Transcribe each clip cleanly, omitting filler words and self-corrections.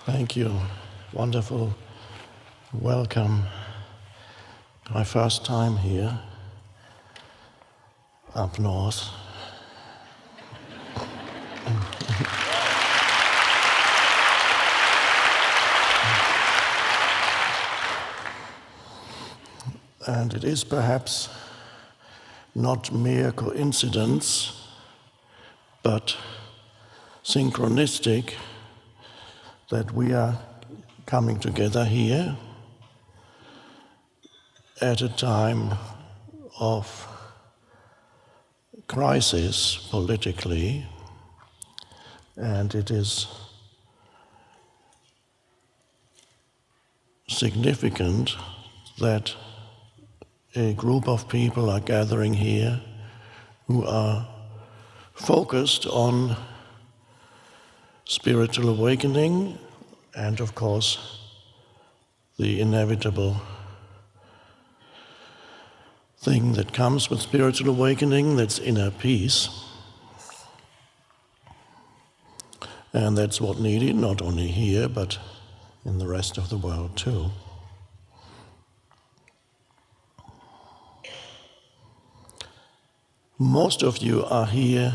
Thank you. Wonderful welcome. My first time here, up north. And it is perhaps not mere coincidence, but synchronistic that we are coming together here at a time of crisis politically, and it is significant that a group of people are gathering here who are focused on spiritual awakening and, of course, the inevitable thing that comes with spiritual awakening, that's inner peace. And that's what needed, not only here, but in the rest of the world too. Most of you are here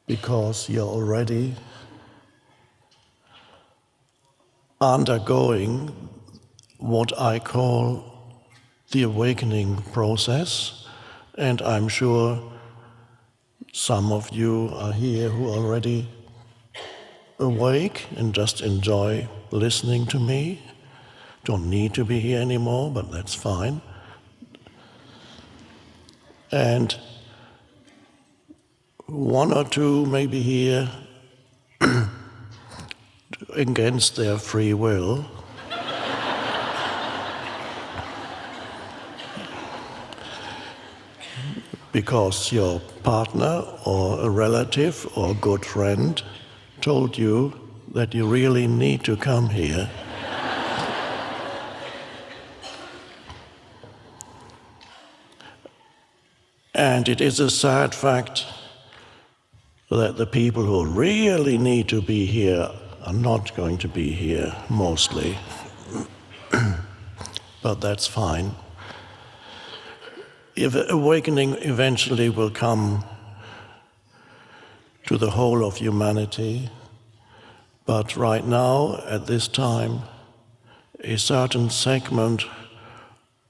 because you're already undergoing what I call the awakening process, and I'm sure some of you are here who are already awake and just enjoy listening to me. Don't need to be here anymore, but that's fine. And one or two may be here against their free will. Because your partner or a relative or a good friend told you that you really need to come here. And it is a sad fact that the people who really need to be here are not going to be here, mostly. But that's fine. If awakening eventually will come to the whole of humanity, but right now, at this time, a certain segment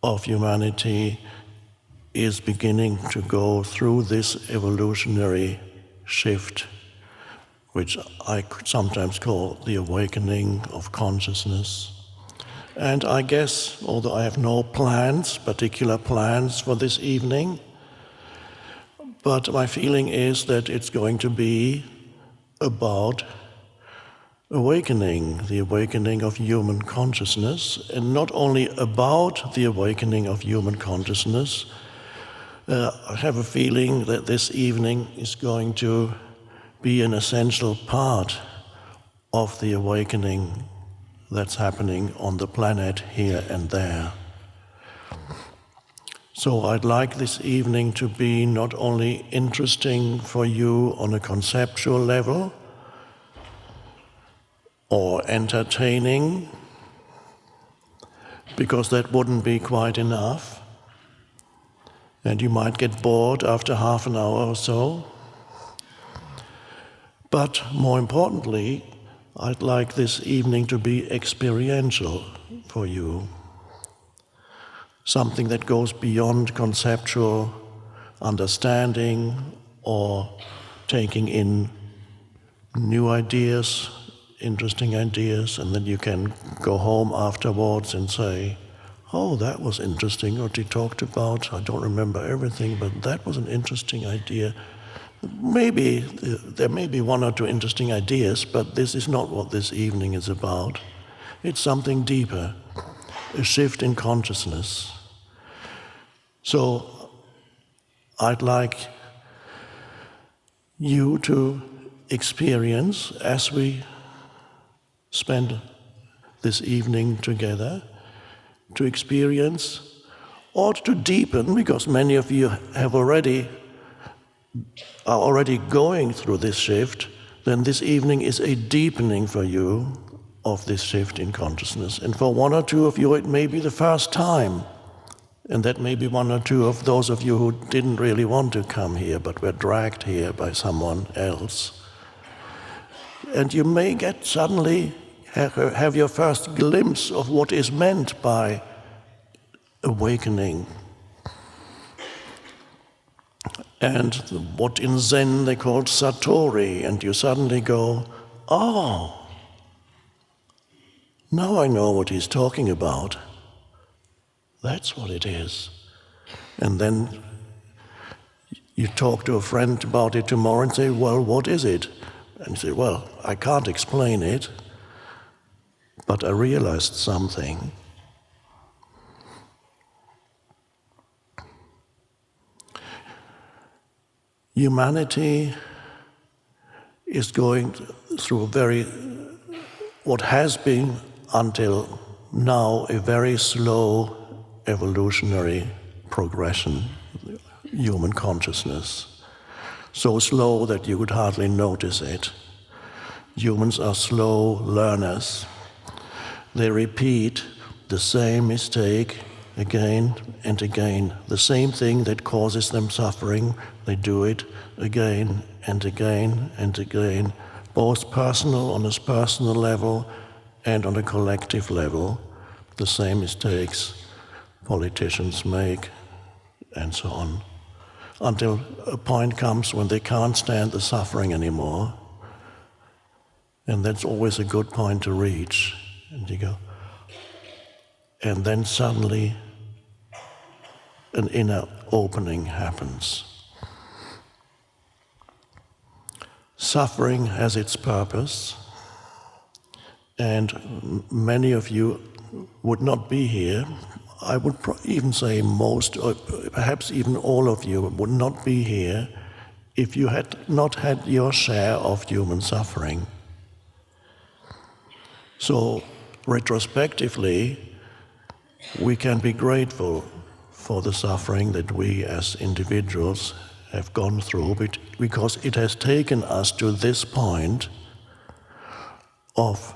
of humanity is beginning to go through this evolutionary shift, which I could sometimes call the awakening of consciousness. And I guess, although I have no particular plans for this evening, but my feeling is that it's going to be about awakening, the awakening of human consciousness, and not only about the awakening of human consciousness. I have a feeling that this evening is going to be an essential part of the awakening that's happening on the planet here and there. So I'd like this evening to be not only interesting for you on a conceptual level or entertaining, because that wouldn't be quite enough, and you might get bored after half an hour or so. But more importantly, I'd like this evening to be experiential for you. Something that goes beyond conceptual understanding or taking in new ideas, interesting ideas, and then you can go home afterwards and say, oh, that was interesting, what he talked about. I don't remember everything, but that was an interesting idea. Maybe there may be one or two interesting ideas, but this is not what this evening is about. It's something deeper, a shift in consciousness. So I'd like you to experience, as we spend this evening together, to experience or to deepen, because many of you are already going through this shift, then this evening is a deepening for you of this shift in consciousness. And for one or two of you, it may be the first time. And that may be one or two of those of you who didn't really want to come here, but were dragged here by someone else. And you may get suddenly have your first glimpse of what is meant by awakening. And what in Zen they call satori, and you suddenly go, oh, now I know what he's talking about. That's what it is. And then you talk to a friend about it tomorrow and say, well, what is it? And you say, well, I can't explain it, but I realized something. Humanity is going through what has been until now a very slow evolutionary progression, human consciousness. So slow that you would hardly notice it. Humans are slow learners. They repeat the same mistake again and again. The same thing that causes them suffering, they do it again and again and again, both on a personal level and on a collective level. The same mistakes politicians make, and so on, until a point comes when they can't stand the suffering anymore. And that's always a good point to reach. And you go, and then suddenly an inner opening happens. Suffering has its purpose, and many of you would not be here. I would even say most, or perhaps even all of you would not be here if you had not had your share of human suffering. So, retrospectively, we can be grateful for the suffering that we as individuals have gone through, because it has taken us to this point of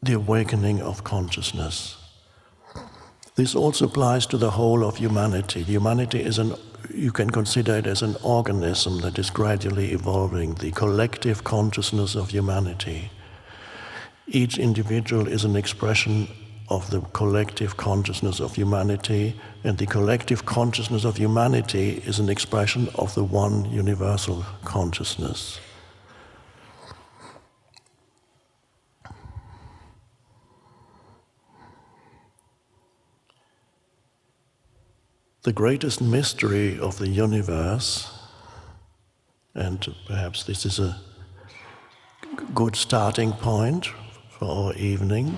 the awakening of consciousness. This also applies to the whole of humanity. Humanity is you can consider it as an organism that is gradually evolving, the collective consciousness of humanity. Each individual is an expression of the collective consciousness of humanity, and the collective consciousness of humanity is an expression of the one universal consciousness. The greatest mystery of the universe, and perhaps this is a good starting point for our evening,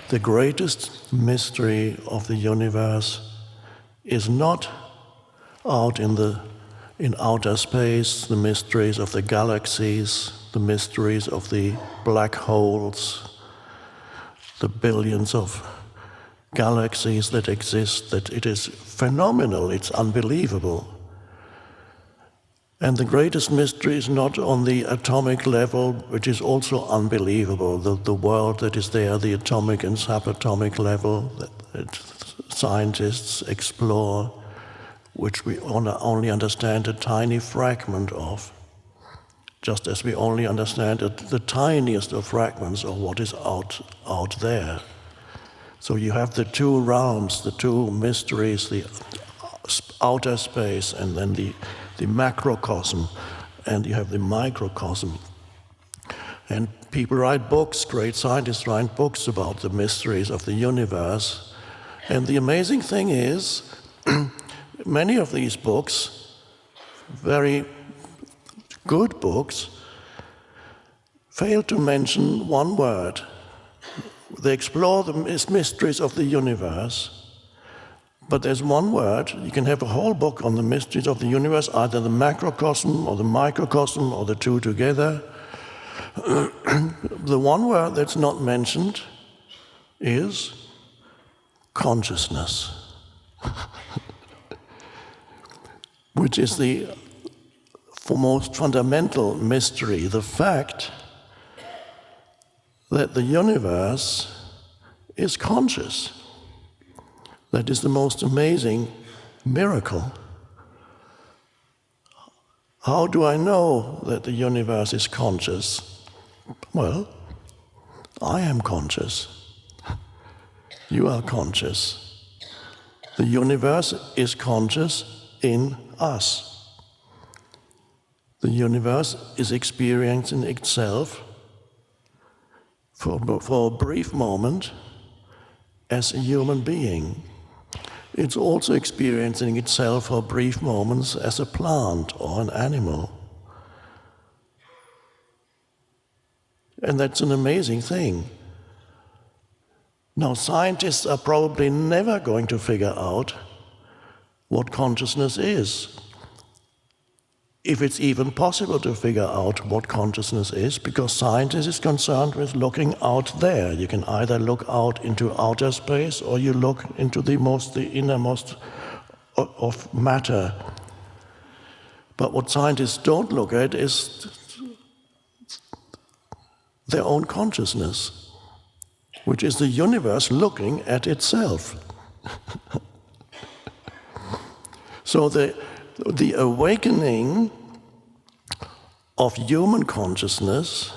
the greatest mystery of the universe is not out in outer space, the mysteries of the galaxies, the mysteries of the black holes, the billions of galaxies that exist, that it is phenomenal, it's unbelievable. And the greatest mystery is not on the atomic level, which is also unbelievable, the world that is there, the atomic and subatomic level that scientists explore, which we only understand a tiny fragment of, just as we only understand the tiniest of fragments of what is out there. So you have the two realms, the two mysteries, the outer space and then the macrocosm, and you have the microcosm. And people write books, great scientists write books about the mysteries of the universe. And the amazing thing is, many of these books, very good books, fail to mention one word. They explore the mysteries of the universe, but there's one word. You can have a whole book on the mysteries of the universe, either the macrocosm or the microcosm or the two together. The one word that's not mentioned is consciousness, which is the most fundamental mystery, the fact that the universe is conscious. That is the most amazing miracle. How do I know that the universe is conscious? Well, I am conscious. You are conscious. The universe is conscious in us. The universe is experiencing itself for a brief moment as a human being. It's also experiencing itself for brief moments as a plant or an animal. And that's an amazing thing. Now, scientists are probably never going to figure out what consciousness is. If it's even possible to figure out what consciousness is, because science is concerned with looking out there. You can either look out into outer space or you look into the innermost of matter. But what scientists don't look at is their own consciousness, which is the universe looking at itself. So the awakening of human consciousness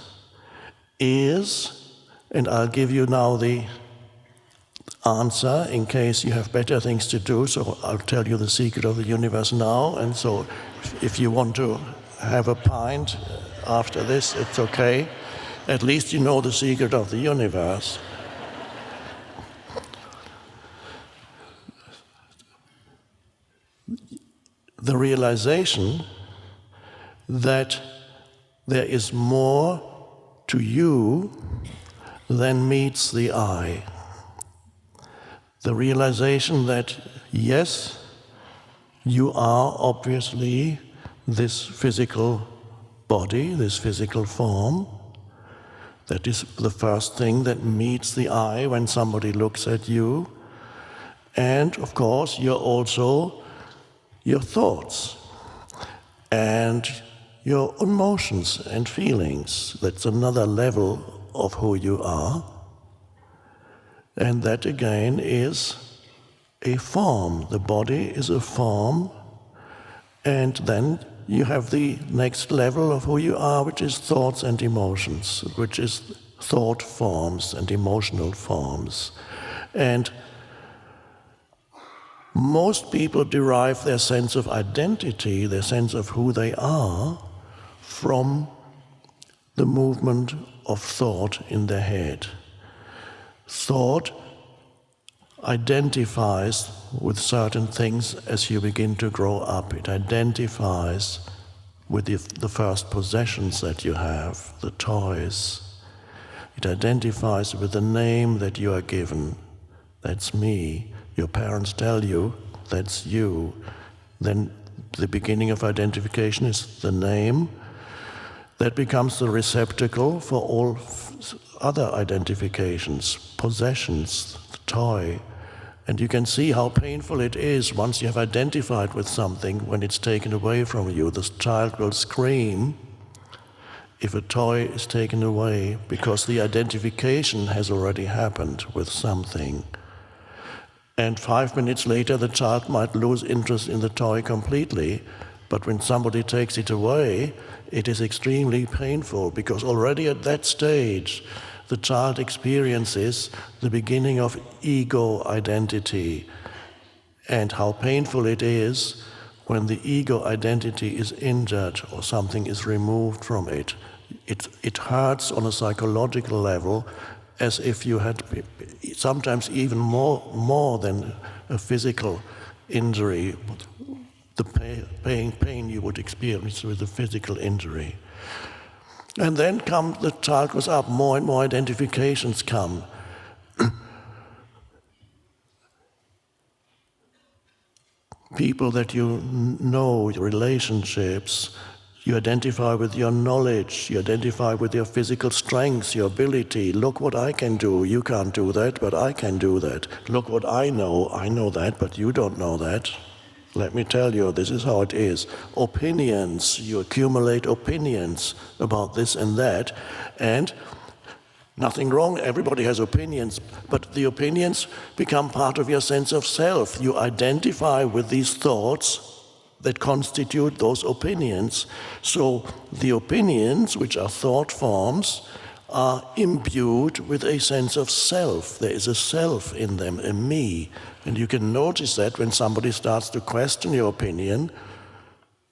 is, and I'll give you now the answer in case you have better things to do, so I'll tell you the secret of the universe now, and so if you want to have a pint after this, it's okay. At least you know the secret of the universe. The realization that there is more to you than meets the eye. The realization that, yes, you are obviously this physical body, this physical form. That is the first thing that meets the eye when somebody looks at you. And, of course, you're also your thoughts and your emotions and feelings. That's another level of who you are. And that again is a form. The body is a form. And then you have the next level of who you are, which is thoughts and emotions, which is thought forms and emotional forms. And most people derive their sense of identity, their sense of who they are, from the movement of thought in their head. Thought identifies with certain things as you begin to grow up. It identifies with the first possessions that you have, the toys. It identifies with the name that you are given. That's me. Your parents tell you, that's you. Then the beginning of identification is the name. That becomes the receptacle for all other identifications, possessions, the toy. And you can see how painful it is once you have identified with something when it's taken away from you. The child will scream if a toy is taken away because the identification has already happened with something. And 5 minutes later, the child might lose interest in the toy completely. But when somebody takes it away, it is extremely painful because already at that stage, the child experiences the beginning of ego identity and how painful it is when the ego identity is injured or something is removed from it. It hurts on a psychological level as if you had sometimes even more than a physical injury, the pain you would experience with a physical injury. And then the child goes up, more and more identifications come. People that you know, relationships, you identify with your knowledge, you identify with your physical strengths, your ability. Look what I can do, you can't do that, but I can do that. Look what I know that, but you don't know that. Let me tell you, this is how it is. Opinions, you accumulate opinions about this and that, and nothing wrong, everybody has opinions, but the opinions become part of your sense of self. You identify with these thoughts that constitute those opinions. So the opinions, which are thought forms, are imbued with a sense of self. There is a self in them, a me. And you can notice that when somebody starts to question your opinion,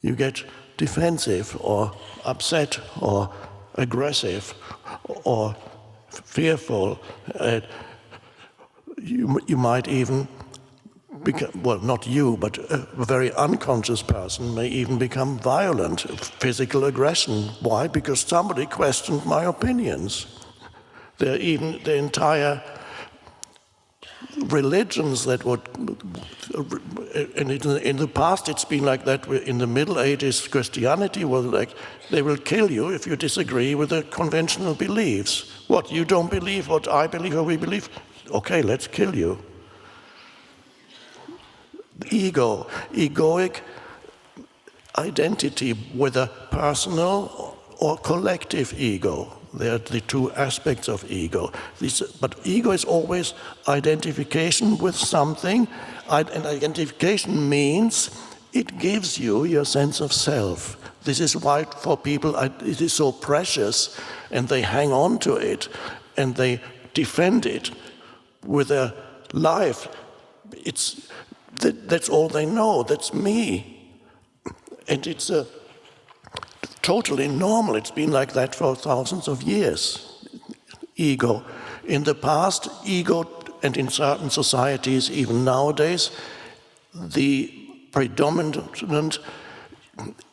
you get defensive or upset or aggressive or fearful. You might even become, well, not you, but a very unconscious person may even become violent, physical aggression. Why? Because somebody questioned my opinions. The entire religions that would, and in the past it's been like that. In the Middle Ages, Christianity was like, they will kill you if you disagree with the conventional beliefs. What, you don't believe what I believe or we believe? Okay, let's kill you. Ego, egoic identity, whether personal or collective ego. They are the two aspects of ego. But ego is always identification with something, and identification means it gives you your sense of self. This is why for people it is so precious, and they hang on to it, and they defend it with their life. That's all they know, that's me. And it's totally normal, it's been like that for thousands of years. Ego. In the past, ego, and in certain societies, even nowadays, the predominant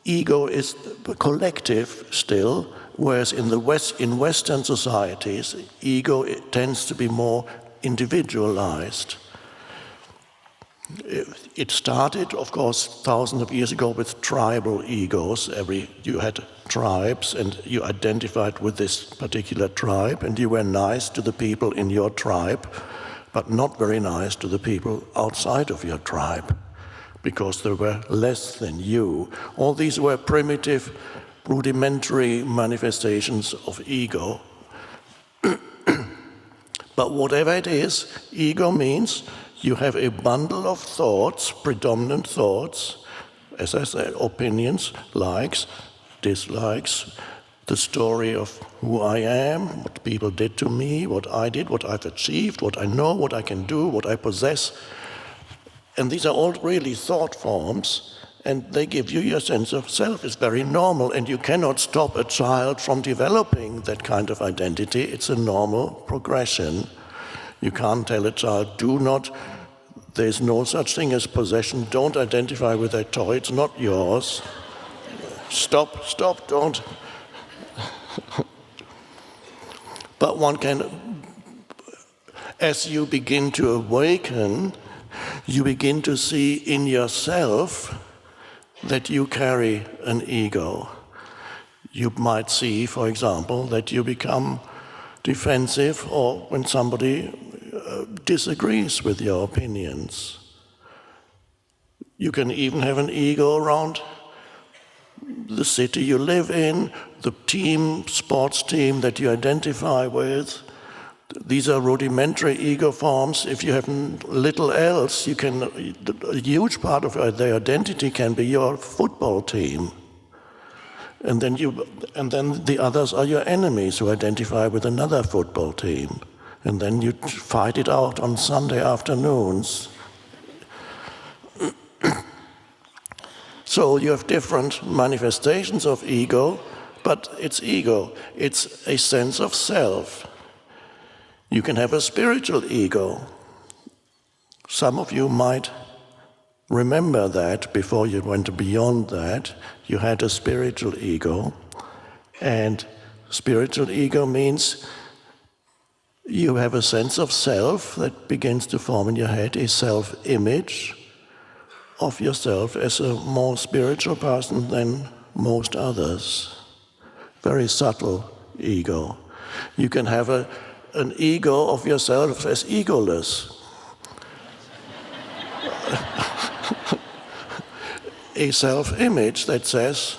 ego is collective still, whereas in Western societies, ego tends to be more individualized. It started, of course, thousands of years ago with tribal egos. You had tribes, and you identified with this particular tribe, and you were nice to the people in your tribe, but not very nice to the people outside of your tribe, because they were less than you. All these were primitive, rudimentary manifestations of ego. But whatever it is, ego means you have a bundle of thoughts, predominant thoughts, as I said, opinions, likes, dislikes, the story of who I am, what people did to me, what I did, what I've achieved, what I know, what I can do, what I possess. And these are all really thought forms, and they give you your sense of self. It's very normal, and you cannot stop a child from developing that kind of identity. It's a normal progression. You can't tell a child, there's no such thing as possession, don't identify with that toy, it's not yours. Stop, don't. But one can, as you begin to awaken, you begin to see in yourself that you carry an ego. You might see, for example, that you become defensive, or when somebody disagrees with your opinions. You can even have an ego around the city you live in, the sports team that you identify with. These are rudimentary ego forms. If you have little else, a huge part of their identity can be your football team. And then the others are your enemies who identify with another football team. And then you fight it out on Sunday afternoons. So you have different manifestations of ego, but it's ego. It's a sense of self. You can have a spiritual ego. Some of you might remember that before you went beyond that. You had a spiritual ego. And spiritual ego means you have a sense of self that begins to form in your head, a self-image of yourself as a more spiritual person than most others. Very subtle ego. You can have an ego of yourself as egoless. a self-image that says,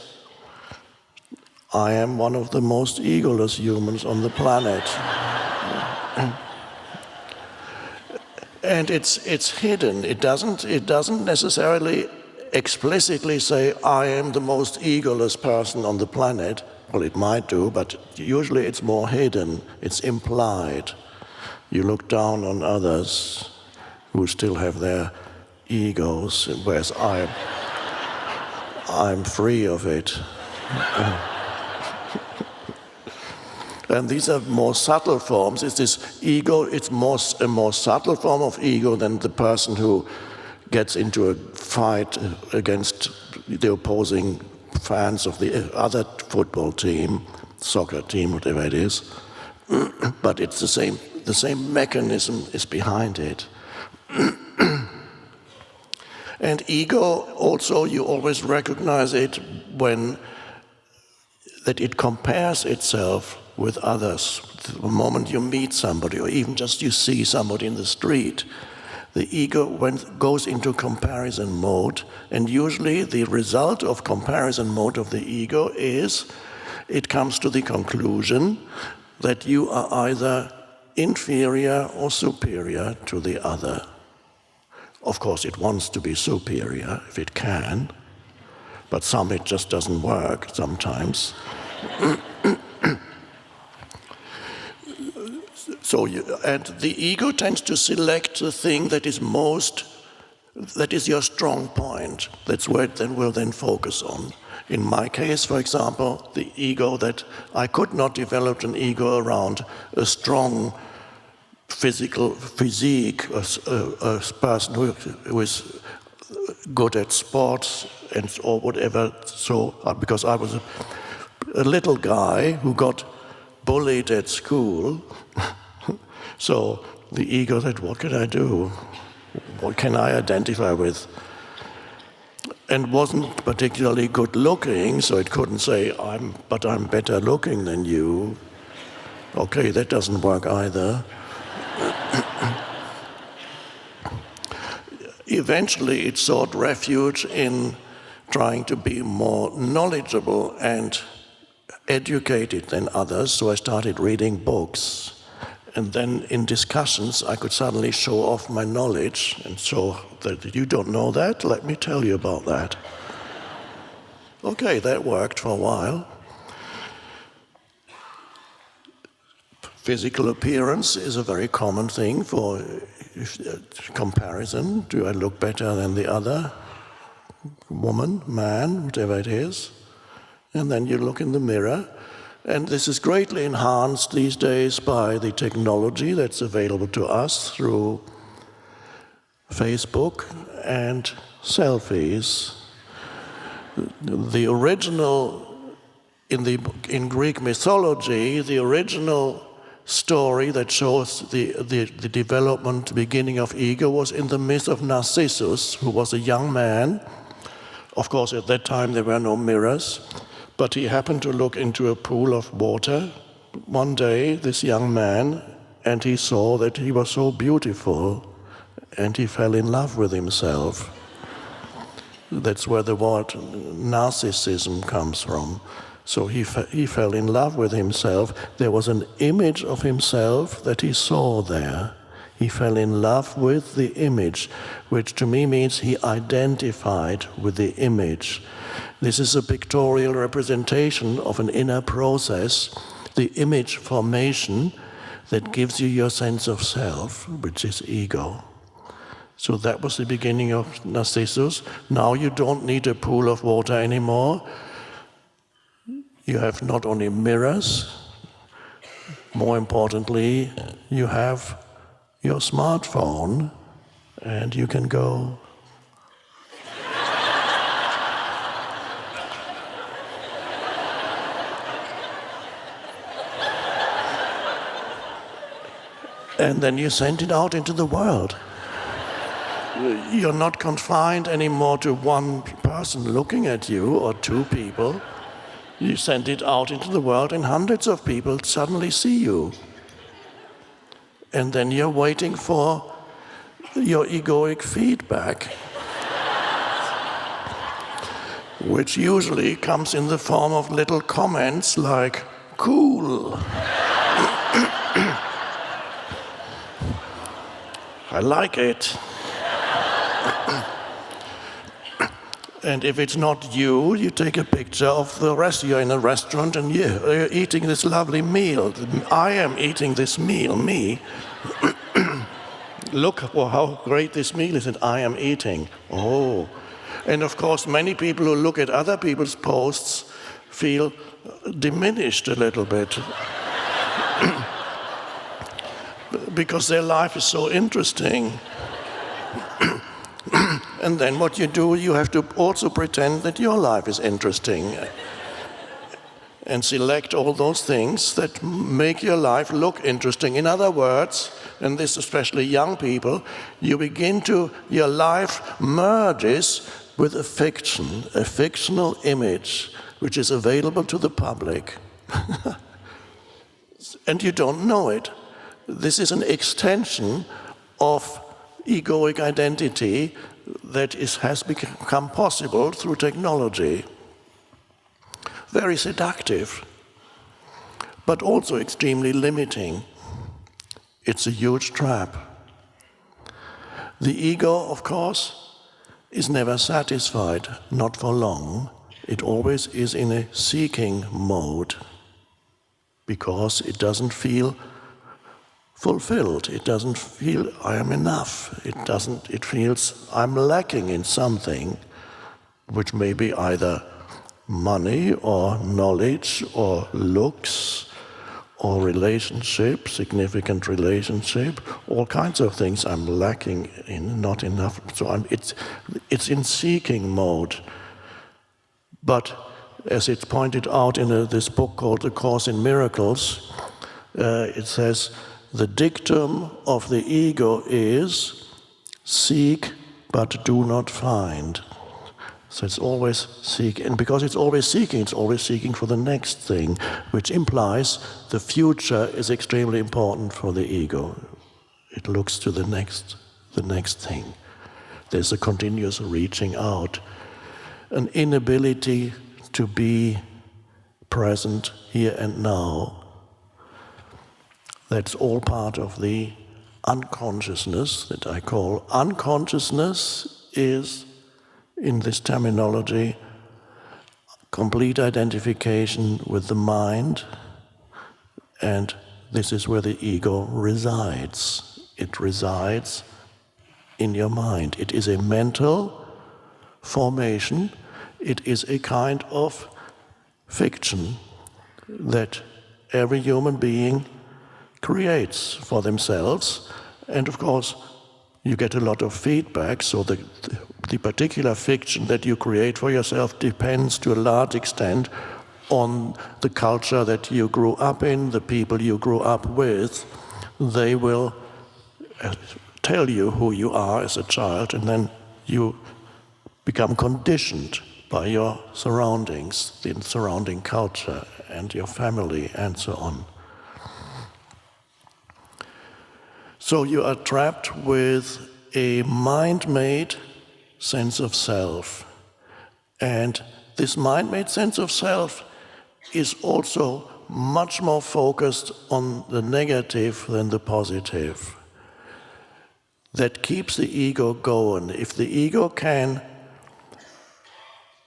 I am one of the most egoless humans on the planet. And it's hidden. It doesn't necessarily explicitly say, I am the most egoless person on the planet. Well, it might do, but usually it's more hidden. It's implied. You look down on others who still have their egos, whereas I'm free of it. And these are more subtle forms. It's this ego, it's a more subtle form of ego than the person who gets into a fight against the opposing fans of the other football team, soccer team, whatever it is. But it's the same mechanism is behind it. And ego also, you always recognize it that it compares itself with others. The moment you meet somebody, or even just you see somebody in the street, the ego goes into comparison mode, and usually the result of comparison mode of the ego is it comes to the conclusion that you are either inferior or superior to the other. Of course, it wants to be superior if it can, but it just doesn't work sometimes. And the ego tends to select the thing that is your strong point. That's where it will then focus on. In my case, for example, the ego that I could not develop an ego around a strong physical physique, a person who is good at sports or whatever. So, because I was a little guy who got bullied at school, so the ego said, what can I do? What can I identify with? And wasn't particularly good looking, so it couldn't say, but I'm better looking than you. Okay, that doesn't work either. Eventually it sought refuge in trying to be more knowledgeable and educated than others, so I started reading books. And then in discussions, I could suddenly show off my knowledge and show that you don't know that, let me tell you about that. Okay, that worked for a while. Physical appearance is a very common thing for comparison. Do I look better than the other woman, man, whatever it is? And then you look in the mirror. And this is greatly enhanced these days by the technology that's available to us through Facebook and selfies. The original, in Greek mythology, the original story that shows the development, beginning of ego was in the myth of Narcissus, who was a young man. Of course, at that time there were no mirrors. But he happened to look into a pool of water one day, this young man, and he saw that he was so beautiful, and he fell in love with himself. That's where the word narcissism comes from. So he fell in love with himself. There was an image of himself that he saw there. He fell in love with the image, which to me means he identified with the image. This is a pictorial representation of an inner process, the image formation that gives you your sense of self, which is ego. So that was the beginning of Narcissus. Now you don't need a pool of water anymore. You have not only mirrors, more importantly, you have your smartphone, and you can go. And then you send it out into the world. You're not confined anymore to one person looking at you or two people. You send it out into the world and hundreds of people suddenly see you. And then you're waiting for your egoic feedback. which usually comes in the form of little comments like, cool. I like it. And if it's not you, you take a picture of the rest. You're in a restaurant and you're eating this lovely meal. I am eating this meal, me. Look how great this meal is that I am eating. Oh. And of course, many people who look at other people's posts feel diminished a little bit. Because their life is so interesting. And then what you do, you have to also pretend that your life is interesting. And select all those things that make your life look interesting. In other words, and this especially young people, your life merges with a fiction, a fictional image, which is available to the public. And you don't know it. This is an extension of egoic identity that has become possible through technology. Very seductive, but also extremely limiting. It's a huge trap. The ego, of course, is never satisfied, not for long. It always is in a seeking mode, because it doesn't feel fulfilled. It doesn't feel I am enough. It feels I'm lacking in something, which may be either money or knowledge or looks or relationship, significant relationship, all kinds of things I'm lacking in, not enough. So it's in seeking mode. But as it's pointed out in this book called A Course in Miracles, it says, the dictum of the ego is, seek but do not find. So it's always seeking, and because it's always seeking for the next thing, which implies the future is extremely important for the ego. It looks to the next thing. There's a continuous reaching out, an inability to be present here and now. That's all part of the unconsciousness that I call. Unconsciousness is, in this terminology, complete identification with the mind, and this is where the ego resides. It resides in your mind. It is a mental formation. It is a kind of fiction that every human being creates for themselves, and of course you get a lot of feedback, so the particular fiction that you create for yourself depends to a large extent on the culture that you grew up in, the people you grew up with. They will tell you who you are as a child, and then you become conditioned by your surroundings, the surrounding culture and your family and so on. So you are trapped with a mind-made sense of self. And this mind-made sense of self is also much more focused on the negative than the positive. That keeps the ego going. If the ego can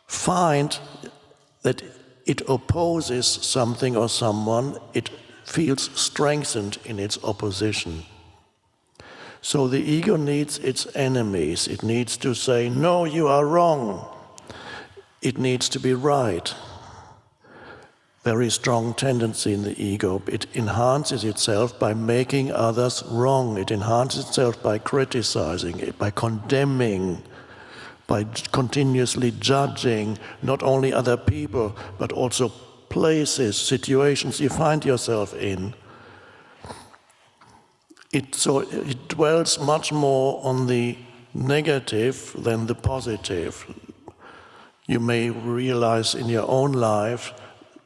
find that it opposes something or someone, it feels strengthened in its opposition. So the ego needs its enemies. It needs to say, no, you are wrong. It needs to be right. Very strong tendency in the ego. It enhances itself by making others wrong. It enhances itself by criticizing, by condemning, by continuously judging not only other people, but also places, situations you find yourself in. It dwells much more on the negative than the positive. You may realize in your own life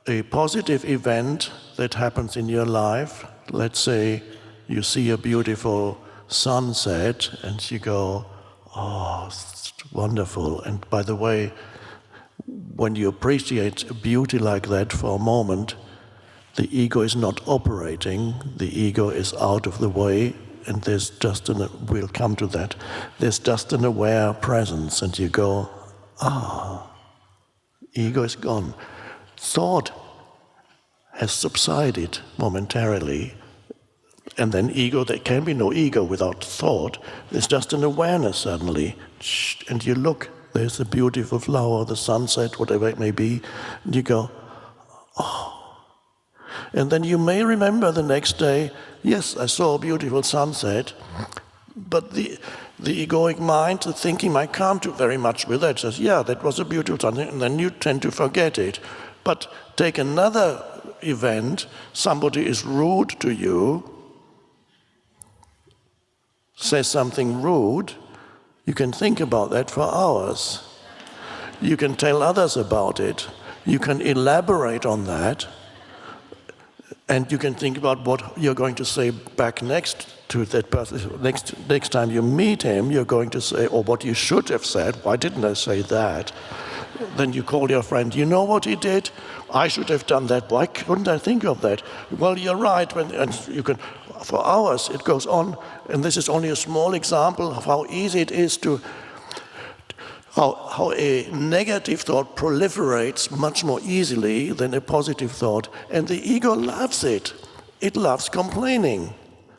a positive event that happens in your life. Let's say you see a beautiful sunset and you go, oh, it's wonderful. And by the way, when you appreciate beauty like that for a moment, the ego is not operating, the ego is out of the way, and there's just we'll come to that, there's just an aware presence, and you go, ego is gone. Thought has subsided momentarily, and then ego, there can be no ego without thought, there's just an awareness suddenly, and you look, there's a beautiful flower, the sunset, whatever it may be, and you go, and then you may remember the next day, yes, I saw a beautiful sunset, but the egoic mind, the thinking mind, can't do very much with that. It says, yeah, that was a beautiful sunset, and then you tend to forget it. But take another event, somebody is rude to you, says something rude, you can think about that for hours. You can tell others about it. You can elaborate on that. And you can think about what you're going to say back next to that person. Next time you meet him, you're going to say, or what you should have said, why didn't I say that? Then you call your friend, you know what he did? I should have done that. Why couldn't I think of that? Well, you're right. And you can, for hours it goes on. And this is only a small example of how easy it is to, how a negative thought proliferates much more easily than a positive thought. And the ego loves it. It loves complaining.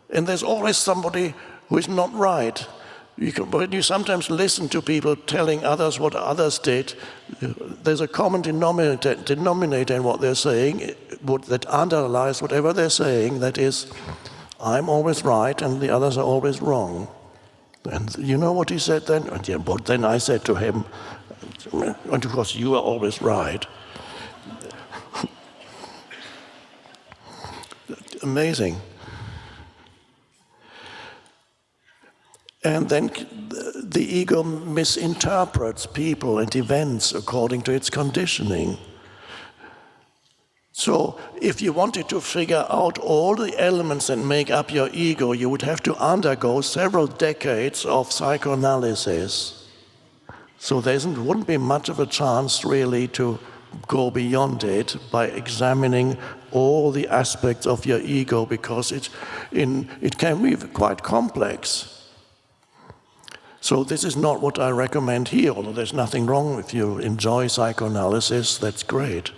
And there's always somebody who is not right. When you sometimes listen to people telling others what others did, there's a common denominator in what they're saying, that underlies whatever they're saying, that is, I'm always right and the others are always wrong. And you know what he said then? And yeah, but then I said to him, and of course you are always right. Amazing. And then the ego misinterprets people and events according to its conditioning. So if you wanted to figure out all the elements that make up your ego, you would have to undergo several decades of psychoanalysis. So there wouldn't be much of a chance really to go beyond it by examining all the aspects of your ego, because it can be quite complex. So this is not what I recommend here, although there's nothing wrong if you enjoy psychoanalysis, that's great.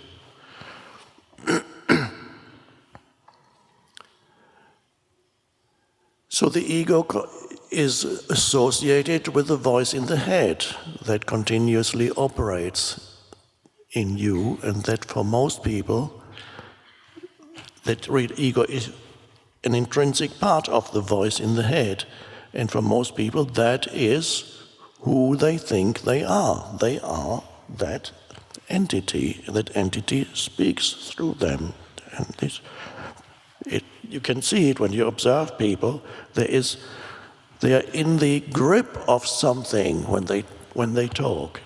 So the ego is associated with the voice in the head that continuously operates in you, and that for most people, that real ego is an intrinsic part of the voice in the head. And for most people, that is who they think they are. They are that entity. That entity speaks through them. And you can see it when you observe people. They are in the grip of something when they talk.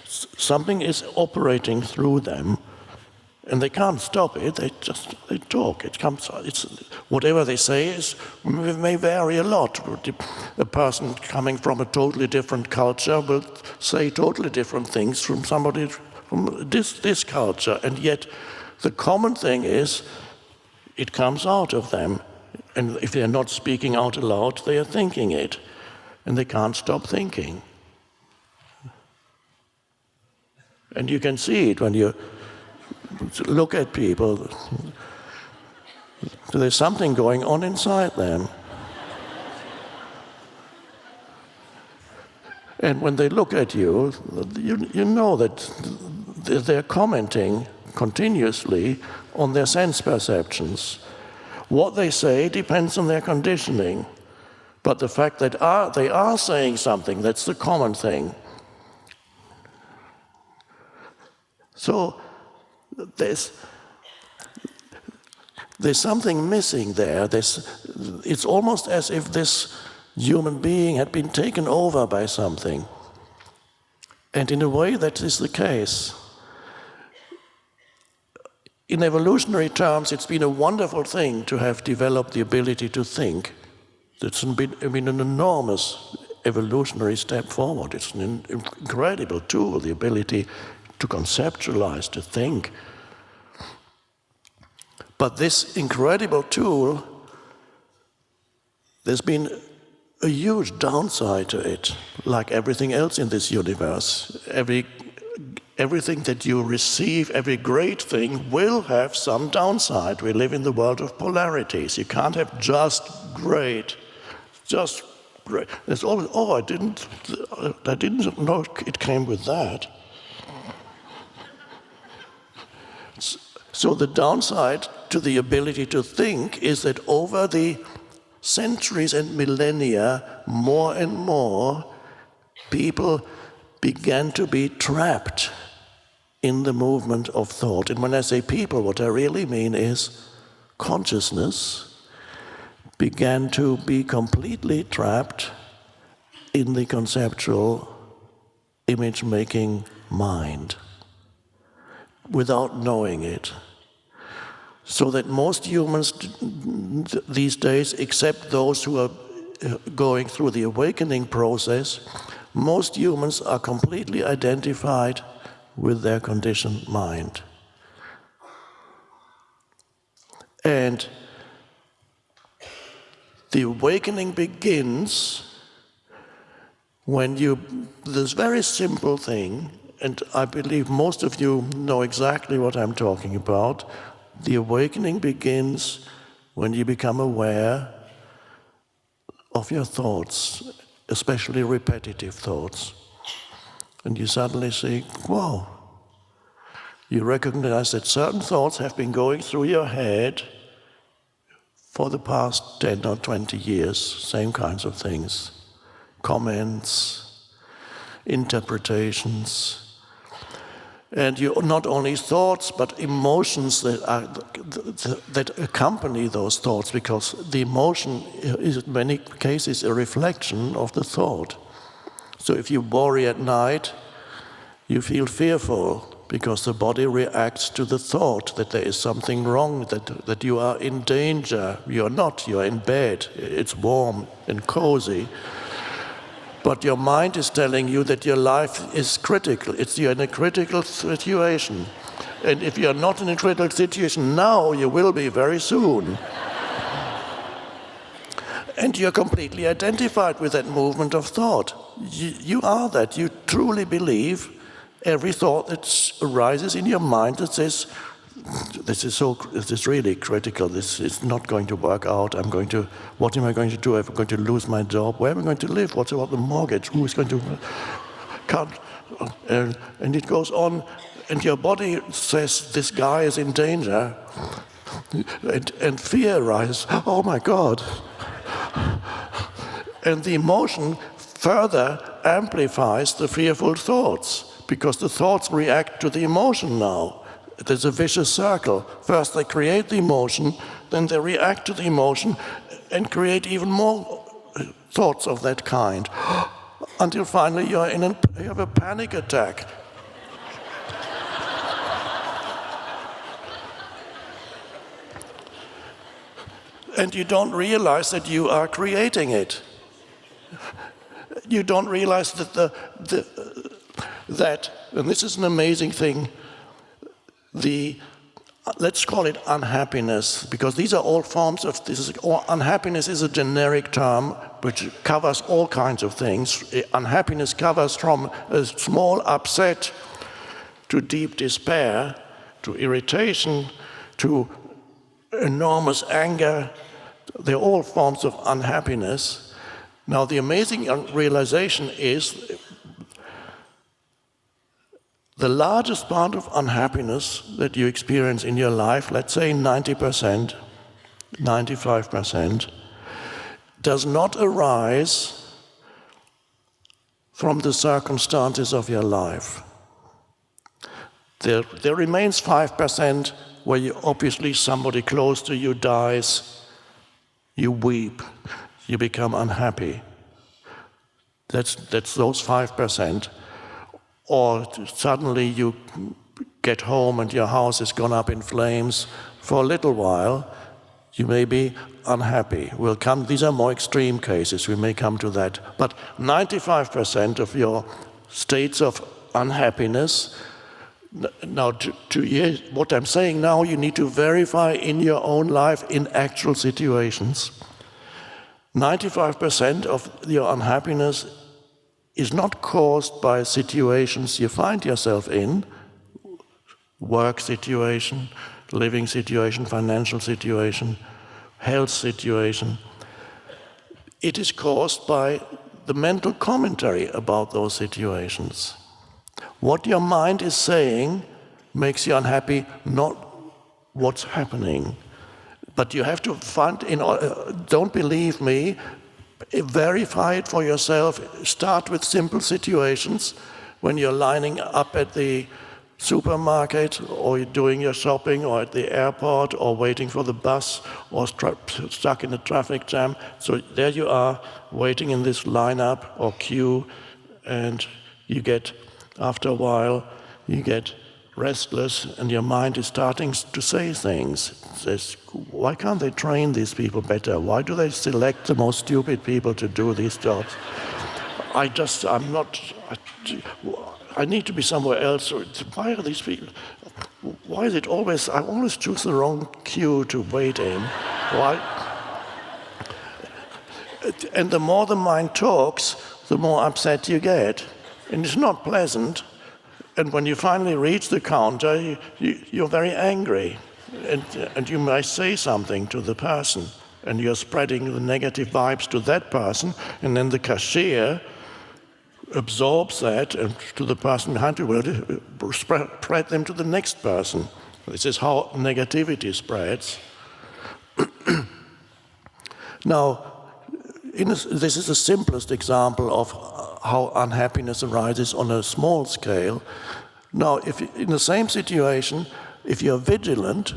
Something is operating through them. And they can't stop it, they talk. It comes, whatever they say may vary a lot. A person coming from a totally different culture will say totally different things from somebody from this culture. And yet the common thing is, it comes out of them. And if they're not speaking out aloud, they are thinking it. And they can't stop thinking. And you can see it when you look at people. There's something going on inside them. And when they look at you, you know that they're commenting continuously on their sense perceptions. What they say depends on their conditioning. But the fact that they are saying something, that's the common thing. So there's something missing there. It's almost as if this human being had been taken over by something. And in a way, that is the case. In evolutionary terms, it's been a wonderful thing to have developed the ability to think. It's been an enormous evolutionary step forward. It's an incredible tool, the ability to conceptualize, to think. But this incredible tool, there's been a huge downside to it, like everything else in this universe. Everything that you receive, every great thing will have some downside. We live in the world of polarities. You can't have just great. There's always, I didn't know it came with that. So the downside to the ability to think is that over the centuries and millennia, more and more people began to be trapped in the movement of thought. And when I say people, what I really mean is consciousness began to be completely trapped in the conceptual image-making mind without knowing it. So that most humans these days, except those who are going through the awakening process, most humans are completely identified with their conditioned mind. And the awakening begins when this very simple thing, and I believe most of you know exactly what I'm talking about. The awakening begins when you become aware of your thoughts, especially repetitive thoughts. And you suddenly say, whoa, you recognize that certain thoughts have been going through your head for the past 10 or 20 years, same kinds of things, comments, interpretations. And you not only thoughts, but emotions that accompany those thoughts, because the emotion is in many cases a reflection of the thought. So if you worry at night, you feel fearful because the body reacts to the thought that there is something wrong, that you are in danger. You're not, you're in bed, it's warm and cozy. But your mind is telling you that your life is critical. You're in a critical situation. And if you're not in a critical situation now, you will be very soon. And you're completely identified with that movement of thought. You are that. You truly believe every thought that arises in your mind that says, this is really critical, this is not going to work out, what am I going to do if I'm going to lose my job, where am I going to live, what about the mortgage, who is going to cut, and it goes on, and your body says this guy is in danger, and fear arises, oh my God. And the emotion further amplifies the fearful thoughts, because the thoughts react to the emotion now. There's a vicious circle. First they create the emotion, then they react to the emotion and create even more thoughts of that kind, until finally you have a panic attack. And you don't realize that you are creating it. You don't realize that and this is an amazing thing, let's call it unhappiness, because these are all forms of unhappiness is a generic term which covers all kinds of things. Unhappiness covers from a small upset to deep despair, to irritation, to enormous anger. They're all forms of unhappiness. Now the amazing realization is the largest part of unhappiness that you experience in your life, let's say 90%, 95%, does not arise from the circumstances of your life. There remains 5% where obviously somebody close to you dies, you weep, you become unhappy. That's those 5%. Or suddenly you get home and your house has gone up in flames. For a little while, You may be unhappy. These are more extreme cases, we may come to that. But 95% of your states of unhappiness, now what I'm saying now, you need to verify in your own life in actual situations. 95% of your unhappiness is not caused by situations you find yourself in, work situation, living situation, financial situation, health situation. It is caused by the mental commentary about those situations. What your mind is saying makes you unhappy, not what's happening. But you have to don't believe me, verify it for yourself. Start with simple situations when you're lining up at the supermarket, or you're doing your shopping, or at the airport, or waiting for the bus, or stuck in a traffic jam. So there you are, waiting in this lineup or queue, and after a while, you get restless, and your mind is starting to say things. It says, why can't they train these people better? Why do they select the most stupid people to do these jobs? I need to be somewhere else. Why are these people? Why is it always? I always choose the wrong queue to wait in. Why? And the more the mind talks, the more upset you get, and it's not pleasant. And when you finally reach the counter, you're very angry, and you might say something to the person, and you're spreading the negative vibes to that person, and then the cashier absorbs that, and to the person behind you will spread them to the next person. This is how negativity spreads. Now, this is the simplest example of how unhappiness arises on a small scale. Now, if in the same situation, if you're vigilant,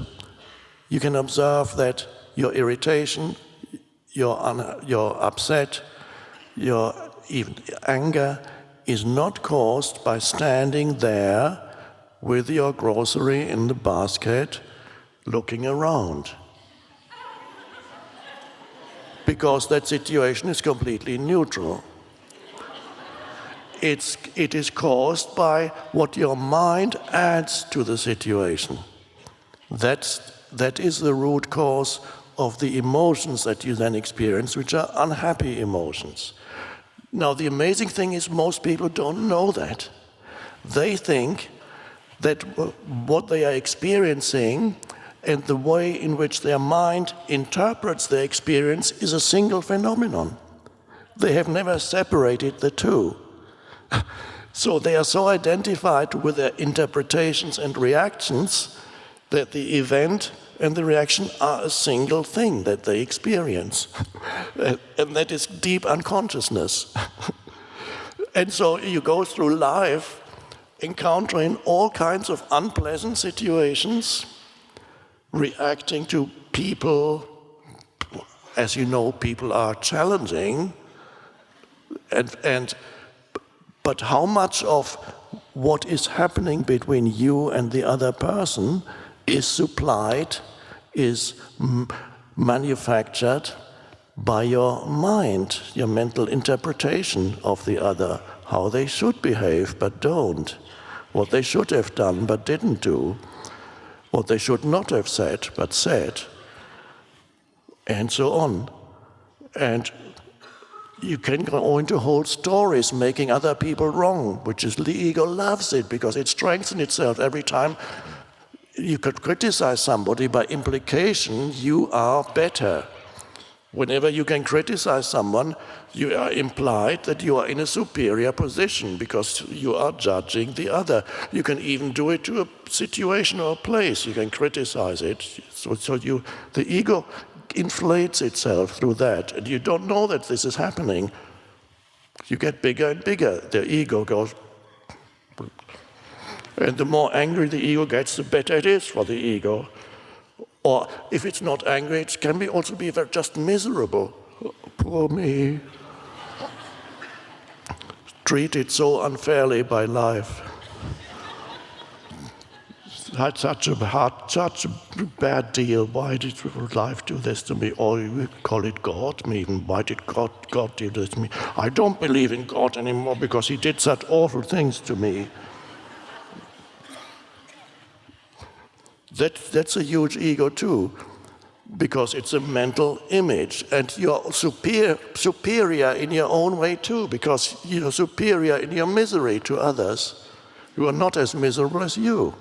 you can observe that your irritation, your upset, your even anger is not caused by standing there with your grocery in the basket looking around. Because that situation is completely neutral. It is caused by what your mind adds to the situation. That is the root cause of the emotions that you then experience, which are unhappy emotions. Now, the amazing thing is most people don't know that. They think that what they are experiencing and the way in which their mind interprets their experience is a single phenomenon. They have never separated the two. So they are so identified with their interpretations and reactions that the event and the reaction are a single thing that they experience. And that is deep unconsciousness. And so you go through life encountering all kinds of unpleasant situations, reacting to people. As you know, people are challenging, but how much of what is happening between you and the other person is supplied, is manufactured by your mind, your mental interpretation of the other, how they should behave but don't, what they should have done but didn't do, what they should not have said but said, and so on. And you can go into whole stories making other people wrong, which is the ego loves it because it strengthens itself every time. You could criticize somebody, by implication you are better. Whenever you can criticize someone, you are implied that you are in a superior position because you are judging the other. You can even do it to a situation or a place. You can criticize it. So the ego inflates itself through that, and you don't know that this is happening. You get bigger and bigger. The ego goes, and the more angry the ego gets, the better it is for the ego. Or if it's not angry, it can also be just miserable. Oh, poor me. Treated so unfairly by life. had such a bad deal. Why did life do this to me? Or you call it God, even. Why did God do this to me? I don't believe in God anymore because he did such awful things to me. That's a huge ego too, because it's a mental image, and you're superior in your own way too, because you're superior in your misery to others who are not as miserable as you.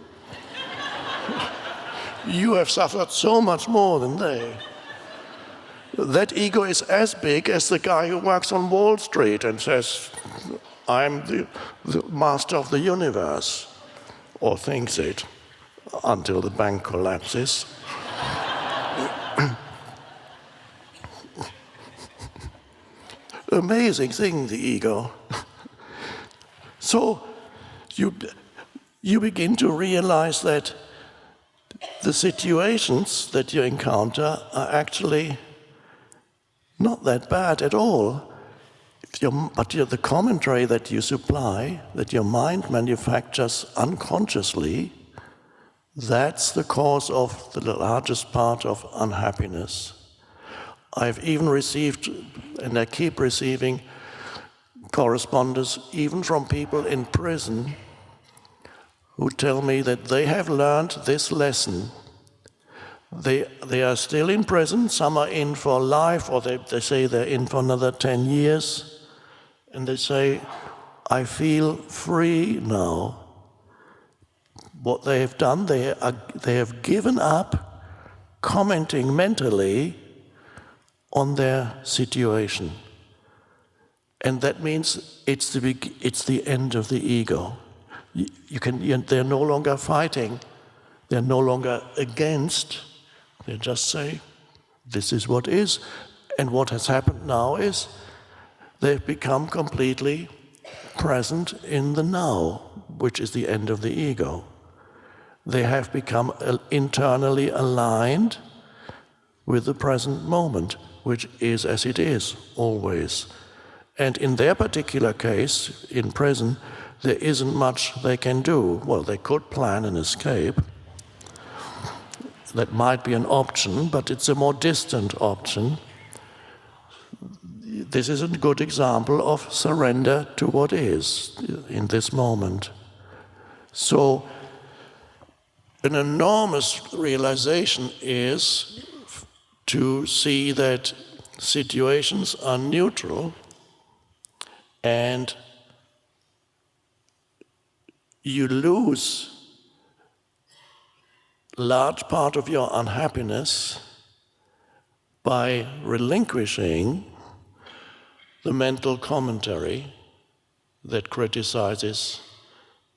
You have suffered so much more than they. That ego is as big as the guy who works on Wall Street and says, I'm the master of the universe, or thinks it, until the bank collapses. Amazing thing, the ego. So you begin to realize that the situations that you encounter are actually not that bad at all. But the commentary that you supply, that your mind manufactures unconsciously, that's the cause of the largest part of unhappiness. I've even received, and I keep receiving, correspondence even from people in prison who tell me that they have learned this lesson. They are still in prison, some are in for life, or they say they're in for another 10 years, and they say, I feel free now. What they have done, they have given up commenting mentally on their situation. And that means it's the end of the ego. They're no longer fighting, they're no longer against, they just say, this is what is. And what has happened now is they've become completely present in the now, which is the end of the ego. They have become internally aligned with the present moment, which is as it is, always. And in their particular case, in prison, there isn't much they can do. Well, they could plan an escape. That might be an option, but it's a more distant option. This is a good example of surrender to what is in this moment. So, an enormous realization is to see that situations are neutral and you lose large part of your unhappiness by relinquishing the mental commentary that criticizes,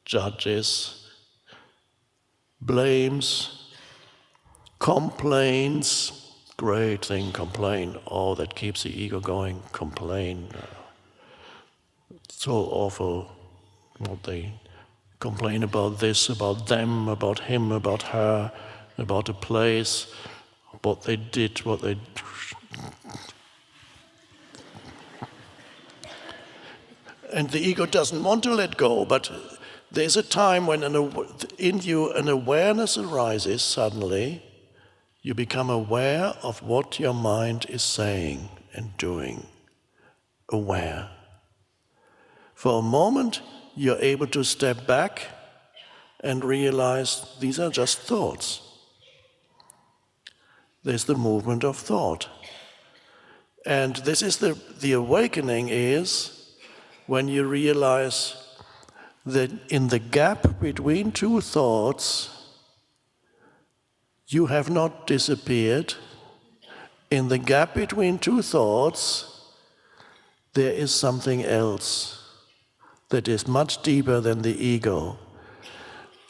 judges, blames, complains. Great thing, complain. Oh, that keeps the ego going. Complain. So awful what they complain about this, about them, about him, about her, about a place, what they did, what they... And the ego doesn't want to let go, but there's a time when in you an awareness arises suddenly. You become aware of what your mind is saying and doing. Aware. For a moment, you're able to step back and realize these are just thoughts. There's the movement of thought. And this is the awakening is when you realize that in the gap between two thoughts, you have not disappeared. In the gap between two thoughts, there is something else that is much deeper than the ego.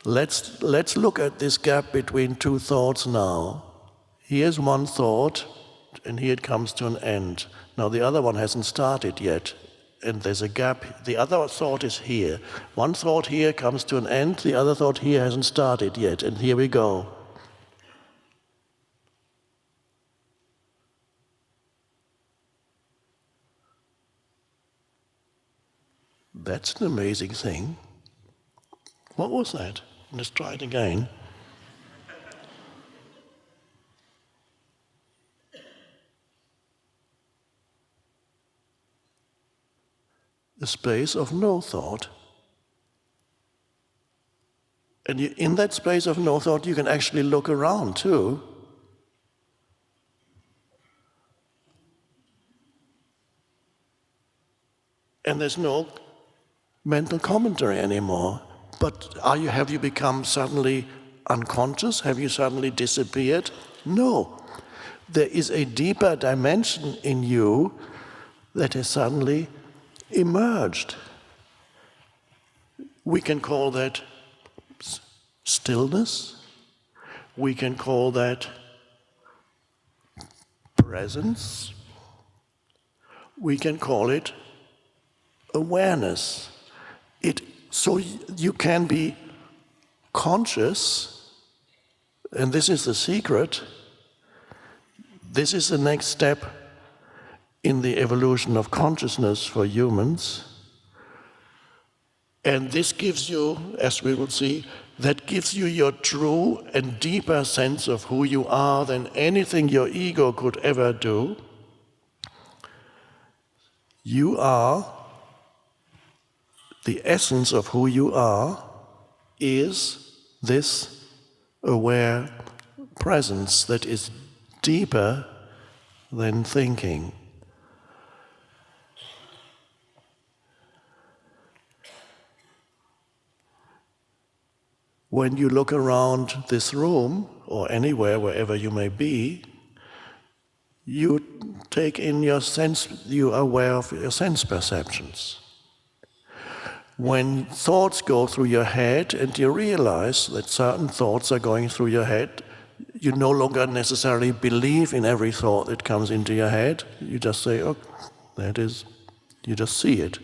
Let's look at this gap between two thoughts now. Here's one thought, and here it comes to an end. Now the other one hasn't started yet, and there's a gap. The other thought is here. One thought here comes to an end, the other thought here hasn't started yet, and here we go. That's an amazing thing. What was that? Let's try it again. a space of no thought. And in that space of no thought, you can actually look around too. And there's no mental commentary anymore. But have you become suddenly unconscious? Have you suddenly disappeared? No. There is a deeper dimension in you that has suddenly emerged. We can call that stillness. We can call that presence. We can call it awareness. So you can be conscious, and this is the secret. This is the next step in the evolution of consciousness for humans. And this gives you, as we will see, that gives you your true and deeper sense of who you are than anything your ego could ever do. You are, the essence of who you are is this aware presence that is deeper than thinking. When you look around this room, or anywhere, wherever you may be, you take in your sense, you are aware of your sense perceptions. When thoughts go through your head and you realize that certain thoughts are going through your head, you no longer necessarily believe in every thought that comes into your head. You just say, oh, there it is. You just see it.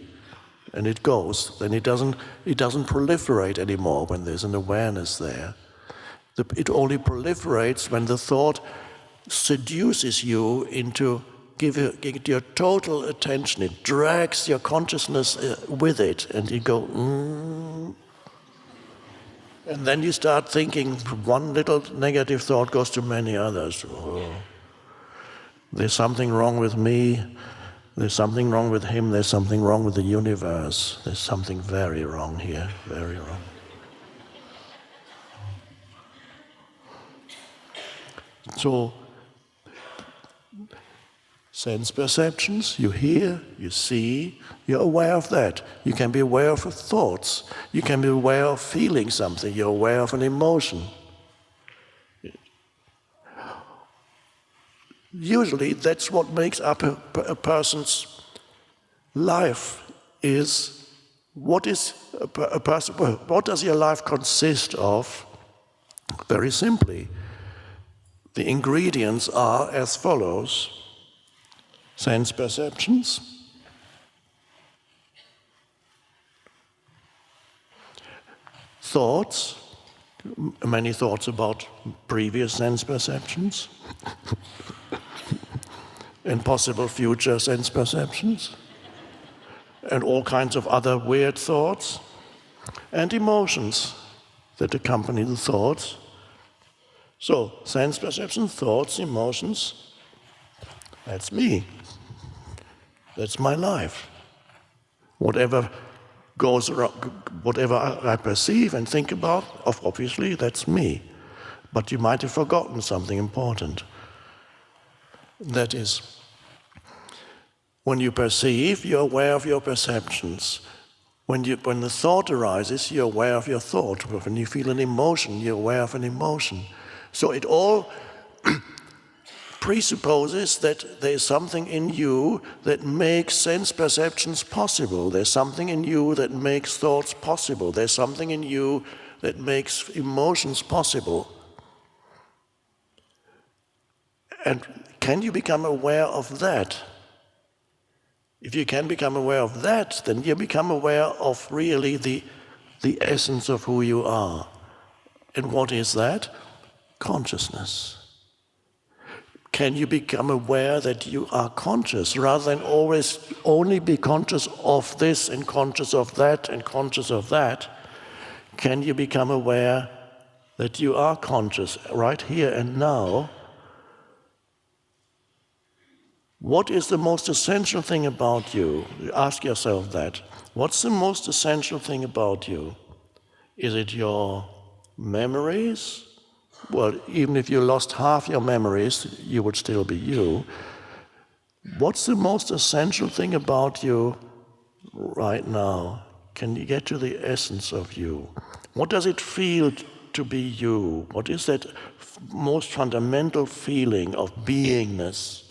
And it goes. Then it doesn't proliferate anymore when there's an awareness there. It only proliferates when the thought seduces you into give your total attention. It drags your consciousness with it, and you go, And then you start thinking, one little negative thought goes to many others. Oh, there's something wrong with me, there's something wrong with him, there's something wrong with the universe. There's something very wrong here, very wrong. So, sense perceptions, you hear, you see, you're aware of that. You can be aware of thoughts. You can be aware of feeling something. You're aware of an emotion. Usually that's what makes up a person's life is what does your life consist of? Very simply, the ingredients are as follows. Sense perceptions, thoughts, many thoughts about previous sense perceptions, and possible future sense perceptions, and all kinds of other weird thoughts, and emotions that accompany the thoughts. So, sense perceptions, thoughts, emotions, that's me. That's my life. Whatever goes around, whatever I perceive and think about, obviously that's me. But you might have forgotten something important. That is, when you perceive, you're aware of your perceptions. When the thought arises, you're aware of your thought. When you feel an emotion, you're aware of an emotion. So it all presupposes that there's something in you that makes sense perceptions possible. There's something in you that makes thoughts possible. There's something in you that makes emotions possible. And can you become aware of that? If you can become aware of that, then you become aware of really the essence of who you are. And what is that? Consciousness. Can you become aware that you are conscious rather than always only be conscious of this and conscious of that and conscious of that? Can you become aware that you are conscious right here and now? What is the most essential thing about you? Ask yourself that. What's the most essential thing about you? Is it your memories? Well, even if you lost half your memories, you would still be you. What's the most essential thing about you right now? Can you get to the essence of you? What does it feel to be you? What is that most fundamental feeling of beingness,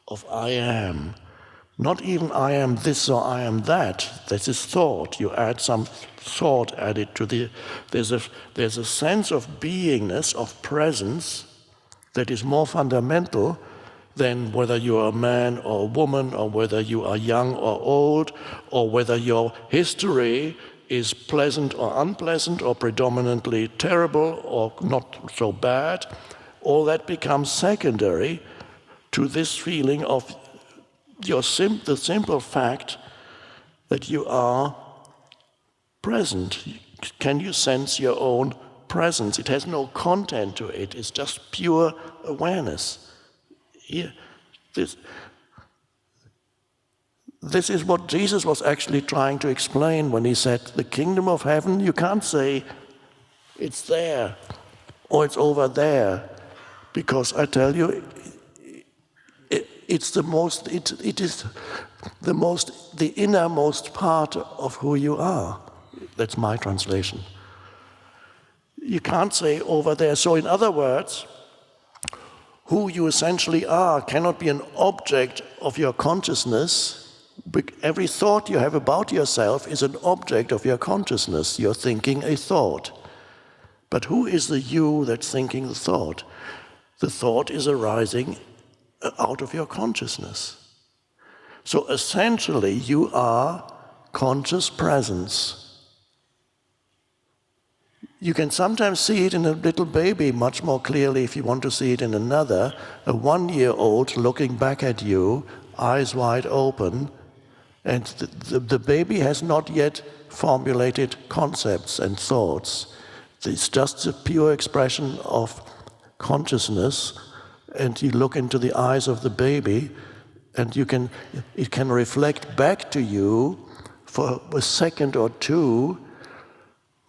of I am? Not even I am this or I am that. This is thought. You add some thought added to the... There's a sense of beingness, of presence, that is more fundamental than whether you are a man or a woman, or whether you are young or old, or whether your history is pleasant or unpleasant, or predominantly terrible or not so bad. All that becomes secondary to this feeling of the simple fact that you are present. Can you sense your own presence? It has no content to it. It's just pure awareness. Here, this is what Jesus was actually trying to explain when he said, the kingdom of heaven, you can't say it's there or it's over there, because I tell you, it is the innermost part of who you are. That's my translation. You can't say over there. So in other words, who you essentially are cannot be an object of your consciousness. Every thought you have about yourself is an object of your consciousness. You're thinking a thought. But who is the you that's thinking the thought? The thought is arising out of your consciousness. So essentially, you are conscious presence. You can sometimes see it in a little baby much more clearly if you want to see it in another. A 1-year-old looking back at you, eyes wide open, and the baby has not yet formulated concepts and thoughts. It's just a pure expression of consciousness, and you look into the eyes of the baby, and it can reflect back to you for a second or two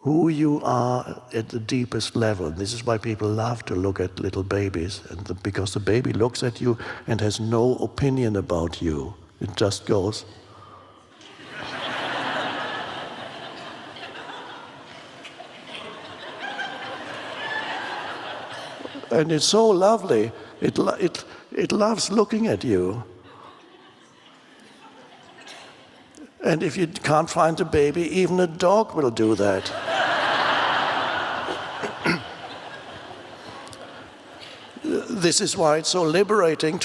who you are at the deepest level. This is why people love to look at little babies, because the baby looks at you and has no opinion about you. It just goes. And it's so lovely. It loves looking at you. And if you can't find a baby, even a dog will do that. This is why it's so liberating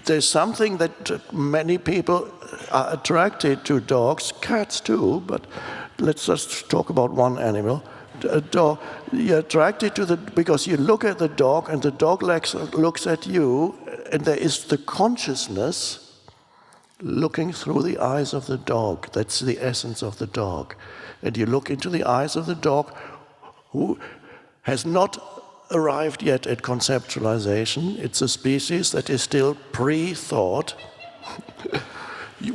there's something that many people are attracted to dogs, cats too, but let's just talk about one animal. A dog, you're attracted to because you look at the dog and the dog looks at you, and there is the consciousness looking through the eyes of the dog. That's the essence of the dog. And you look into the eyes of the dog, who has not arrived yet at conceptualization. It's a species that is still pre-thought.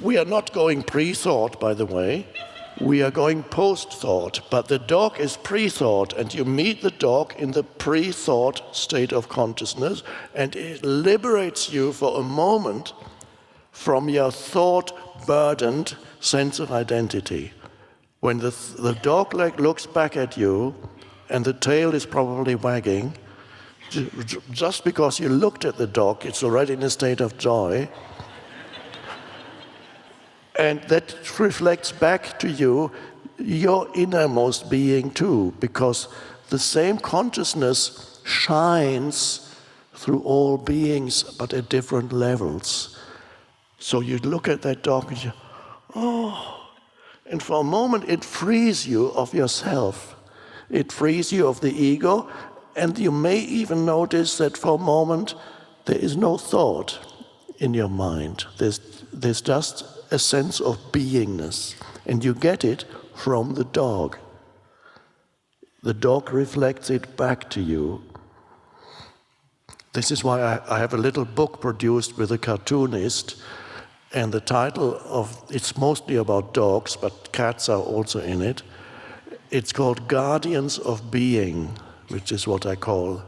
We are not going pre-thought, by the way. We are going post-thought, but the dog is pre-thought, and you meet the dog in the pre-thought state of consciousness, and it liberates you for a moment from your thought-burdened sense of identity. When the dog looks back at you, and the tail is probably wagging, just because you looked at the dog, it's already in a state of joy. And that reflects back to you your innermost being too, because the same consciousness shines through all beings, but at different levels. So you look at that dog and you, oh, and for a moment it frees you of yourself. It frees you of the ego, and you may even notice that for a moment there is no thought in your mind. There's just a sense of beingness, and you get it from the dog. The dog reflects it back to you. This is why I have a little book produced with a cartoonist, And the title of, it's mostly about dogs, but cats are also in it. It's called Guardians of Being, which is what I call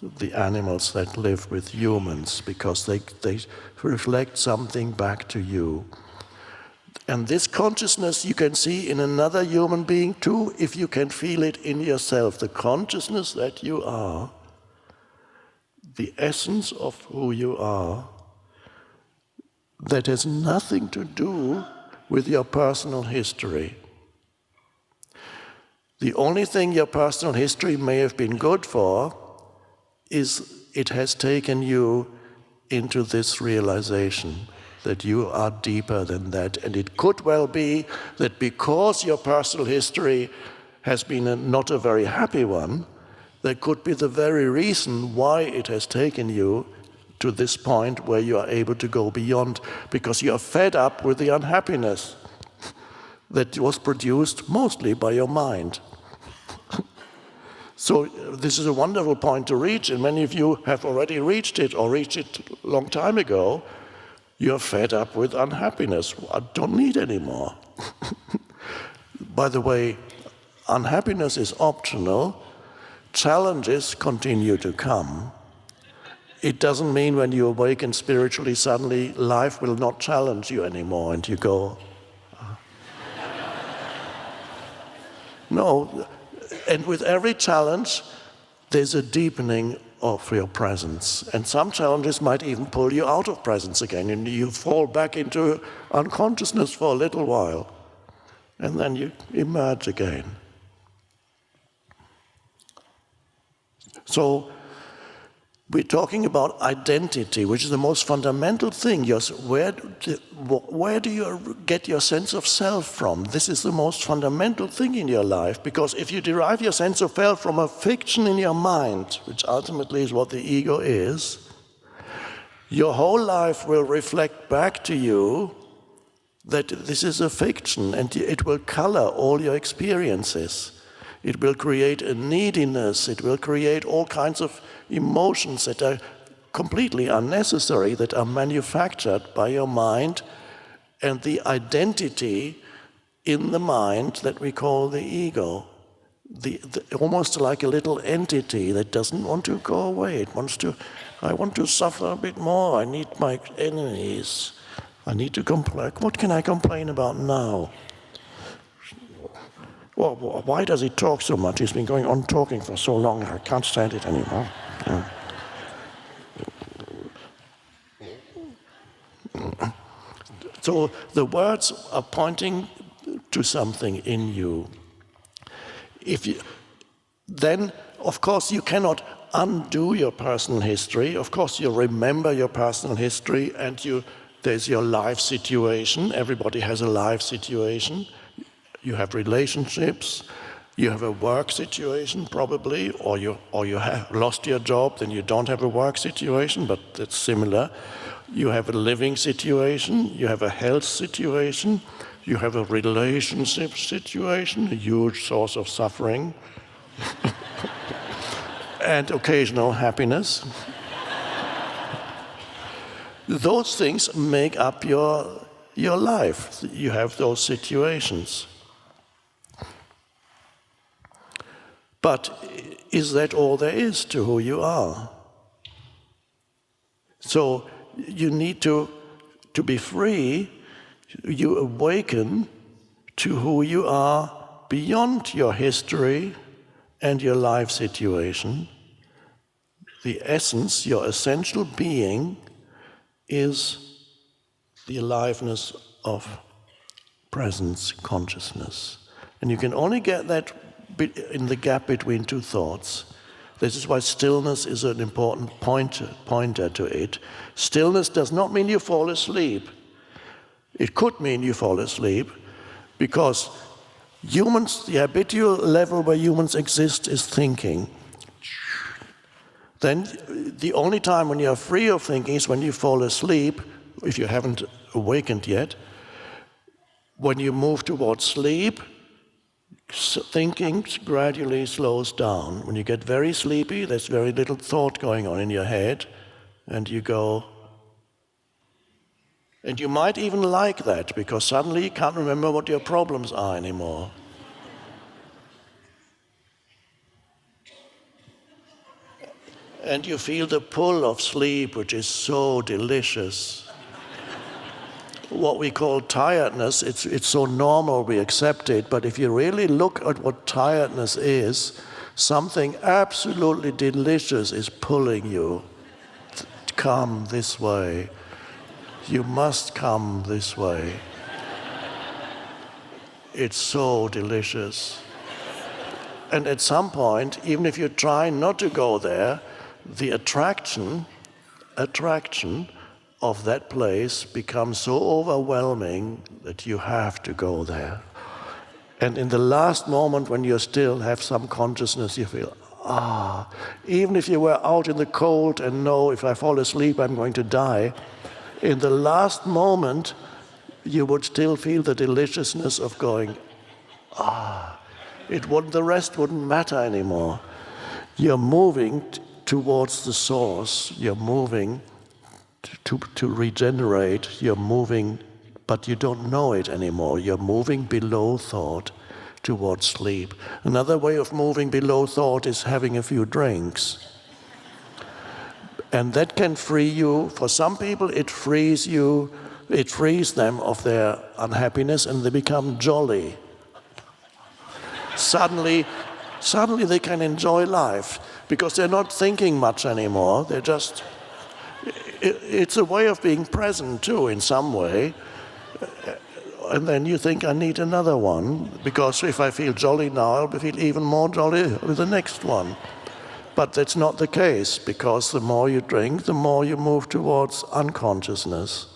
the animals that live with humans, because they reflect something back to you. And this consciousness you can see in another human being too, if you can feel it in yourself. The consciousness that you are, the essence of who you are, that has nothing to do with your personal history. The only thing your personal history may have been good for is it has taken you into this realization that you are deeper than that. And it could well be that because your personal history has been not a very happy one, that could be the very reason why it has taken you to this point where you are able to go beyond, because you are fed up with the unhappiness that was produced mostly by your mind. So this is a wonderful point to reach, and many of you have already reached it or reached it a long time ago. You're fed up with unhappiness. I don't need any more. By the way, unhappiness is optional. Challenges continue to come. It doesn't mean when you awaken spiritually, suddenly life will not challenge you anymore and you go, no. And with every challenge, there's a deepening of your presence. And some challenges might even pull you out of presence again, and you fall back into unconsciousness for a little while, and then you emerge again. So we're talking about identity, which is the most fundamental thing. Where do you get your sense of self from? This is the most fundamental thing in your life, because if you derive your sense of self from a fiction in your mind, which ultimately is what the ego is, your whole life will reflect back to you that this is a fiction, and it will color all your experiences. It will create a neediness, it will create all kinds of emotions that are completely unnecessary, that are manufactured by your mind, and the identity in the mind that we call the ego. Almost like a little entity that doesn't want to go away. It wants to, I want to suffer a bit more, I need my enemies, I need to complain. What can I complain about now? Well, why does he talk so much? He's been going on talking for so long, I can't stand it anymore. Yeah. So the words are pointing to something in you. Then, of course, you cannot undo your personal history. Of course, you remember your personal history, and there's your life situation. Everybody has a life situation. You have relationships, you have a work situation probably, or you have lost your job, then you don't have a work situation, but it's similar. You have a living situation, you have a health situation, you have a relationship situation, a huge source of suffering, and occasional happiness. Those things make up your life. You have those situations. But is that all there is to who you are? So you need to be free. You awaken to who you are beyond your history and your life situation. The essence, your essential being, is the aliveness of presence, consciousness. And you can only get that in the gap between two thoughts. This is why stillness is an important pointer to it. Stillness does not mean you fall asleep. It could mean you fall asleep, because humans, the habitual level where humans exist is thinking. Then the only time when you're free of thinking is when you fall asleep, if you haven't awakened yet. When you move towards sleep, thinking gradually slows down. When you get very sleepy, there's very little thought going on in your head, and you go And you might even like that, because suddenly you can't remember what your problems are anymore. And you feel the pull of sleep, which is so delicious. What we call tiredness, it's so normal, we accept it, but if you really look at what tiredness is, something absolutely delicious is pulling you. Come this way. You must come this way. It's so delicious. And at some point, even if you try not to go there, the attraction of that place becomes so overwhelming that you have to go there. And in the last moment when you still have some consciousness, you feel, even if you were out in the cold and know if I fall asleep I'm going to die, in the last moment you would still feel the deliciousness of going, the rest wouldn't matter anymore. You're moving towards the source, you're moving to regenerate, you're moving, but you don't know it anymore. You're moving below thought towards sleep. Another way of moving below thought is having a few drinks. And that can free you. For some people it frees them of their unhappiness and they become jolly. Suddenly they can enjoy life because they're not thinking much anymore. They're just, it's a way of being present too in some way. And then you think, I need another one, because if I feel jolly now, I'll feel even more jolly with the next one. But that's not the case, because the more you drink, the more you move towards unconsciousness.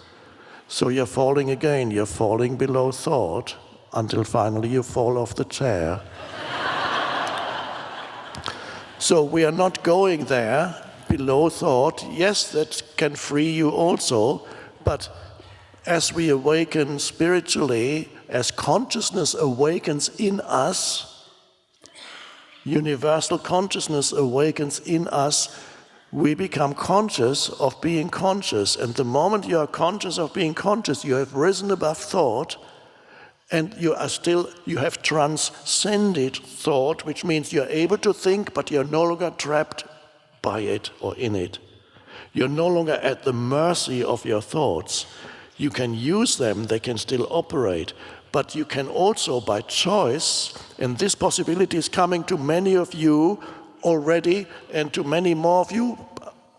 So you're falling again, you're falling below thought, until finally you fall off the chair. So we are not going there, below thought. Yes, that can free you also, but as we awaken spiritually, as consciousness awakens in us, universal consciousness awakens in us, we become conscious of being conscious. And the moment you are conscious of being conscious, you have risen above thought, and you have transcended thought, which means you're able to think, but you're no longer trapped by it or in it. You're no longer at the mercy of your thoughts. You can use them, they can still operate, but you can also, by choice, and this possibility is coming to many of you already, and to many more of you,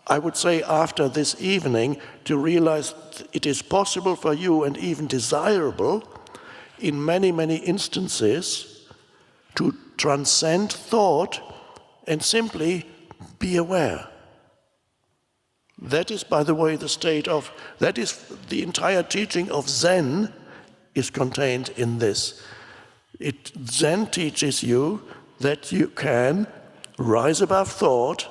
I would say after this evening, to realize it is possible for you and even desirable in many, many instances to transcend thought and simply be aware. That is, by the way, that is the entire teaching of Zen is contained in this. Zen teaches you that you can rise above thought,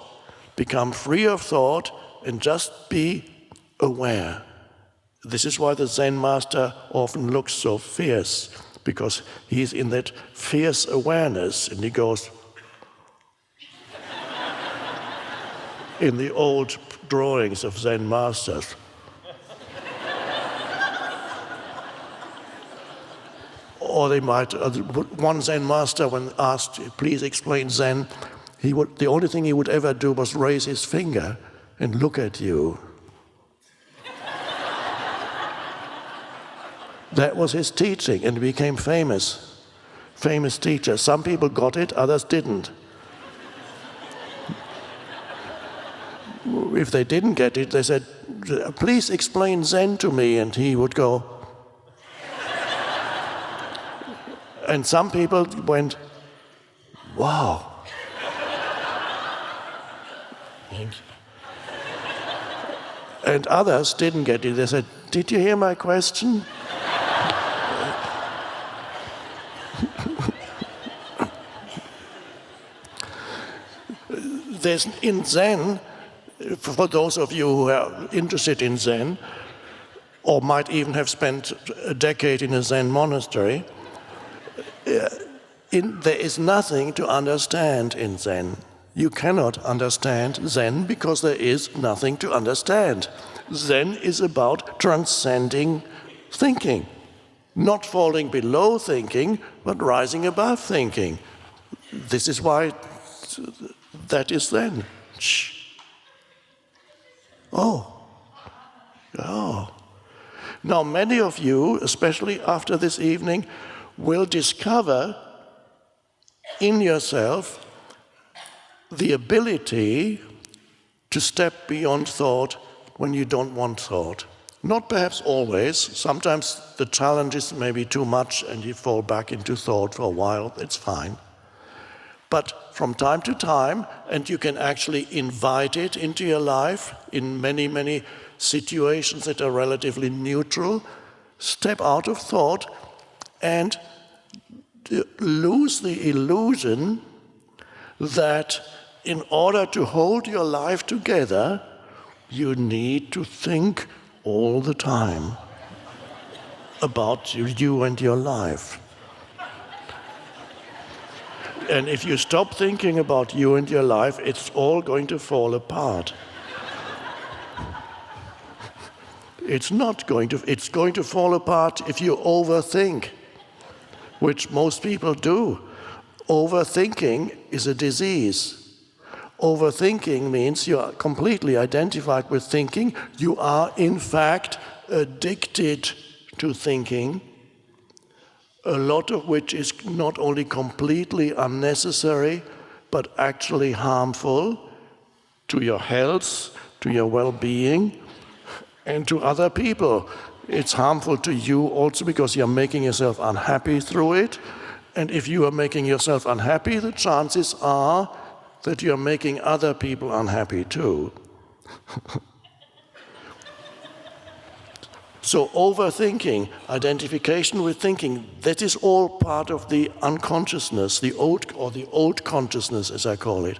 become free of thought, and just be aware. This is why the Zen master often looks so fierce, because he's in that fierce awareness, and he goes in the old drawings of Zen masters. Or they might, one Zen master, when asked, please explain Zen, the only thing he would ever do was raise his finger and look at you. That was his teaching, and he became famous teacher. Some people got it, others didn't. If they didn't get it, they said, please explain Zen to me, and he would go. And some people went, wow. And others didn't get it. They said, did you hear my question? There's in Zen, for those of you who are interested in Zen, or might even have spent a decade in a Zen monastery, there is nothing to understand in Zen. You cannot understand Zen because there is nothing to understand. Zen is about transcending thinking. Not falling below thinking, but rising above thinking. This is why that is Zen. Oh. Now many of you, especially after this evening, will discover in yourself the ability to step beyond thought when you don't want thought. Not perhaps always. Sometimes the challenges may be too much and you fall back into thought for a while. It's fine. But from time to time, and you can actually invite it into your life in many, many situations that are relatively neutral, step out of thought and lose the illusion that in order to hold your life together, you need to think all the time about you and your life. And if you stop thinking about you and your life, it's all going to fall apart. It's going to fall apart if you overthink, which most people do. Overthinking is a disease. Overthinking means you are completely identified with thinking. You are, in fact, addicted to thinking, a lot of which is not only completely unnecessary, but actually harmful to your health, to your well-being, and to other people. It's harmful to you also because you're making yourself unhappy through it. And if you are making yourself unhappy, the chances are that you're making other people unhappy too. So overthinking, identification with thinking, that is all part of the unconsciousness, the old consciousness, as I call it.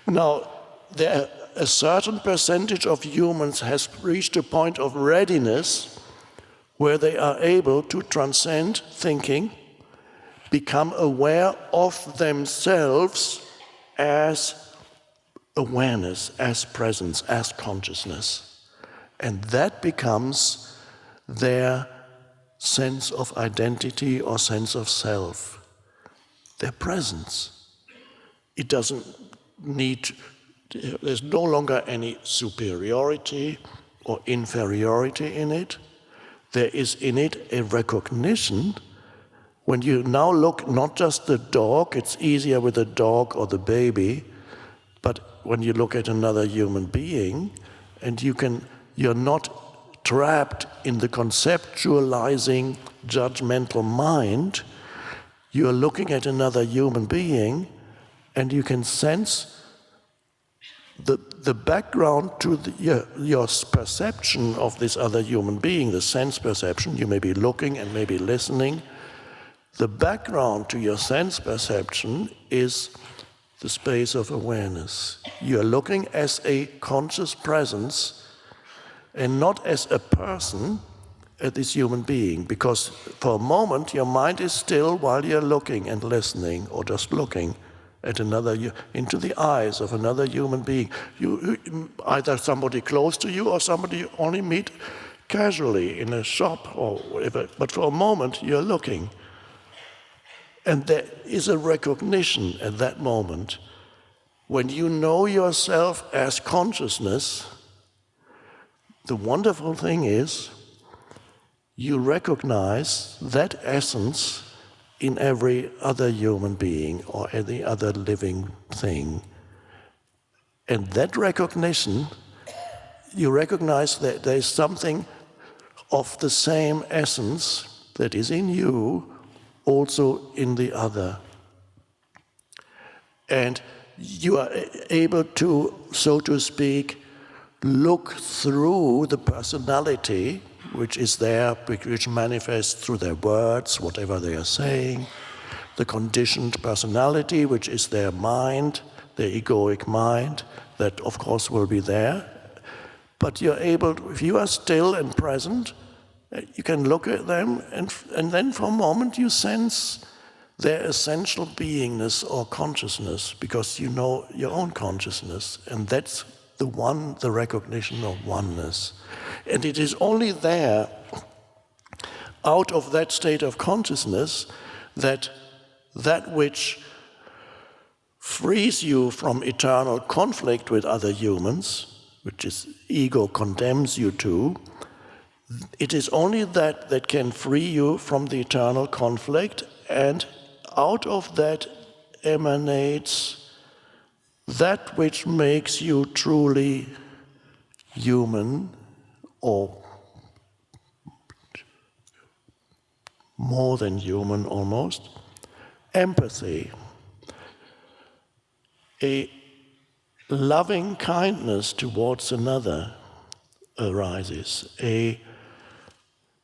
Now, a certain percentage of humans has reached a point of readiness where they are able to transcend thinking, become aware of themselves as awareness, as presence, as consciousness. And that becomes their sense of identity or sense of self, their presence. It doesn't need, there's no longer any superiority or inferiority in it. There is in it a recognition. When you now look, not just the dog, it's easier with the dog or the baby, but when you look at another human being, and you're not trapped in the conceptualizing, judgmental mind, you're looking at another human being, and you can sense the background to your perception of this other human being, the sense perception. You may be looking and maybe listening. The background to your sense perception is the space of awareness. You're looking as a conscious presence and not as a person at this human being, because for a moment your mind is still while you're looking and listening, or just looking at into the eyes of another human being. Either somebody close to you or somebody you only meet casually in a shop or whatever, but for a moment you're looking. And there is a recognition at that moment. When you know yourself as consciousness, the wonderful thing is you recognize that essence in every other human being or any other living thing. And that recognition, you recognize that there is something of the same essence that is in you also in the other. And you are able to, so to speak, look through the personality which is there, which manifests through their words, whatever they are saying, the conditioned personality, which is their mind, their egoic mind, that of course will be there. But you're able, if you are still and present, you can look at them, and then for a moment you sense their essential beingness or consciousness, because you know your own consciousness, and that's the recognition of oneness. And it is only there, out of that state of consciousness, that which frees you from eternal conflict with other humans, which is ego condemns you to, it is only that can free you from the eternal conflict, and out of that emanates that which makes you truly human, or more than human almost, empathy. A loving kindness towards another arises, a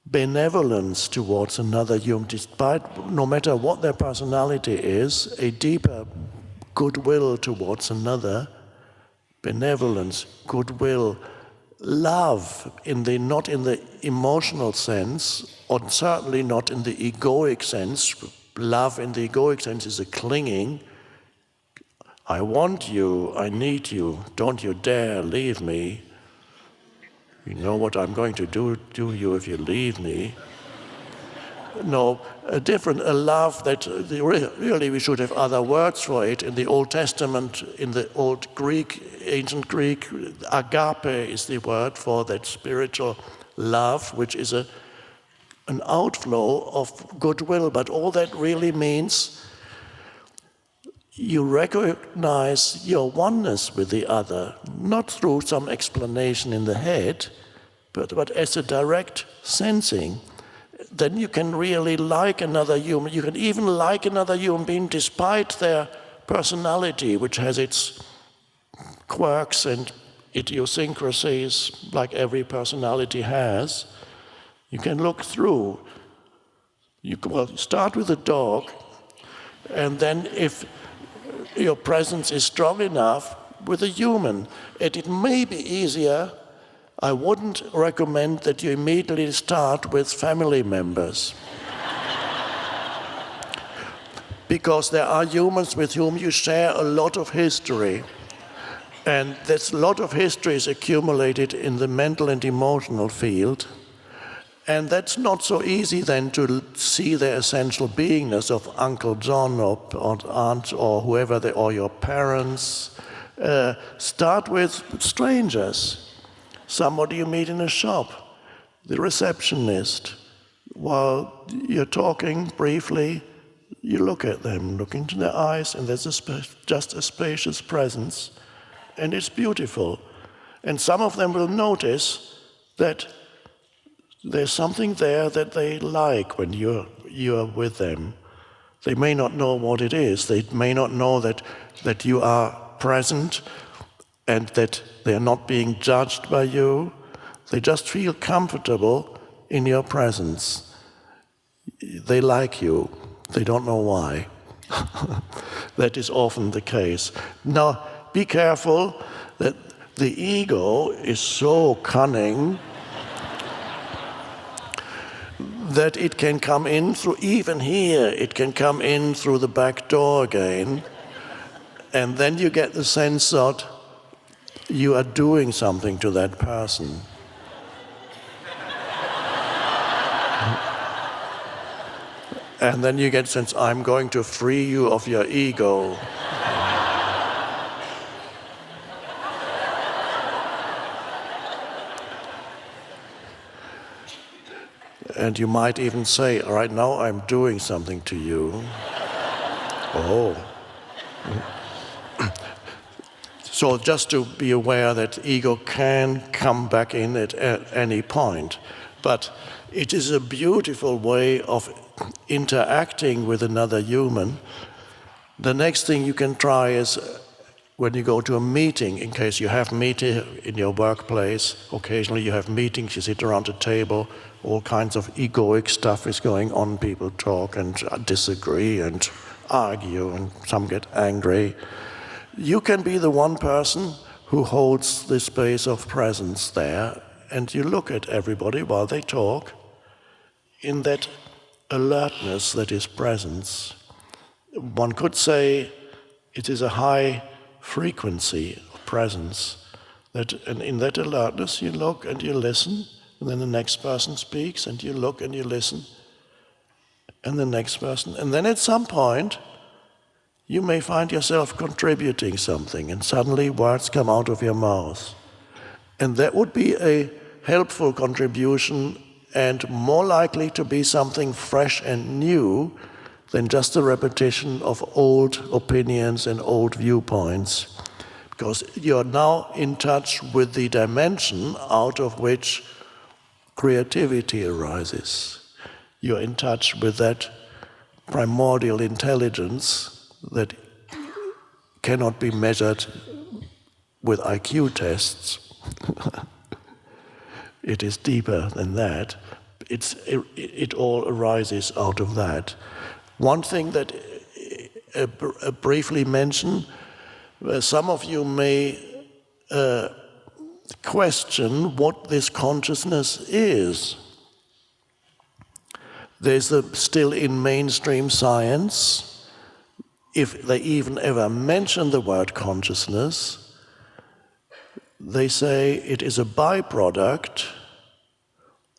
benevolence towards another human, despite, no matter what their personality is, a deeper goodwill towards another, benevolence, goodwill, love, not in the emotional sense, or certainly not in the egoic sense. Love in the egoic sense is a clinging. I want you, I need you, don't you dare leave me. You know what I'm going to do to you if you leave me. No, a love that really we should have other words for it. In the Old Testament, in the old Greek, ancient Greek, agape is the word for that spiritual love, which is an outflow of goodwill. But all that really means you recognize your oneness with the other, not through some explanation in the head, but as a direct sensing. Then you can really like another human. You can even like another human being despite their personality, which has its quirks and idiosyncrasies, like every personality has. You can look through. You start with a dog, and then if your presence is strong enough with a human, and it may be easier, I wouldn't recommend that you immediately start with family members. Because there are humans with whom you share a lot of history. And this lot of history is accumulated in the mental and emotional field. And that's not so easy then to see the essential beingness of Uncle John or Aunt or whoever, or your parents. Start with strangers. Somebody you meet in a shop, the receptionist. While you're talking briefly, you look at them, look into their eyes, and there's just a spacious presence, and it's beautiful. And some of them will notice that there's something there that they like when you're with them. They may not know what it is. They may not know that you are present and that they are not being judged by you. They just feel comfortable in your presence. They like you. They don't know why. That is often the case. Now, be careful that the ego is so cunning that it can come in through, even here, it can come in through the back door again, and then you get the sense that you are doing something to that person. And then you get the sense, I'm going to free you of your ego. And you might even say, all right, now I'm doing something to you. Oh. So just to be aware that ego can come back in at any point. But it is a beautiful way of interacting with another human. The next thing you can try is when you go to a meeting, in case you have meeting in your workplace, occasionally you have meetings, you sit around a table, all kinds of egoic stuff is going on, people talk and disagree and argue, and some get angry. You can be the one person who holds the space of presence there, and you look at everybody while they talk in that alertness that is presence. One could say it is a high frequency of presence And in that alertness, you look and you listen, and then the next person speaks, and you look and you listen, and the next person. And then at some point, you may find yourself contributing something, and suddenly words come out of your mouth. And that would be a helpful contribution and more likely to be something fresh and new than just a repetition of old opinions and old viewpoints. Because you're now in touch with the dimension out of which creativity arises. You're in touch with that primordial intelligence that cannot be measured with IQ tests. It is deeper than that. It all arises out of that. One thing that I briefly mention, some of you may question what this consciousness is. There's still in mainstream science, if they even ever mention the word consciousness, they say it is a byproduct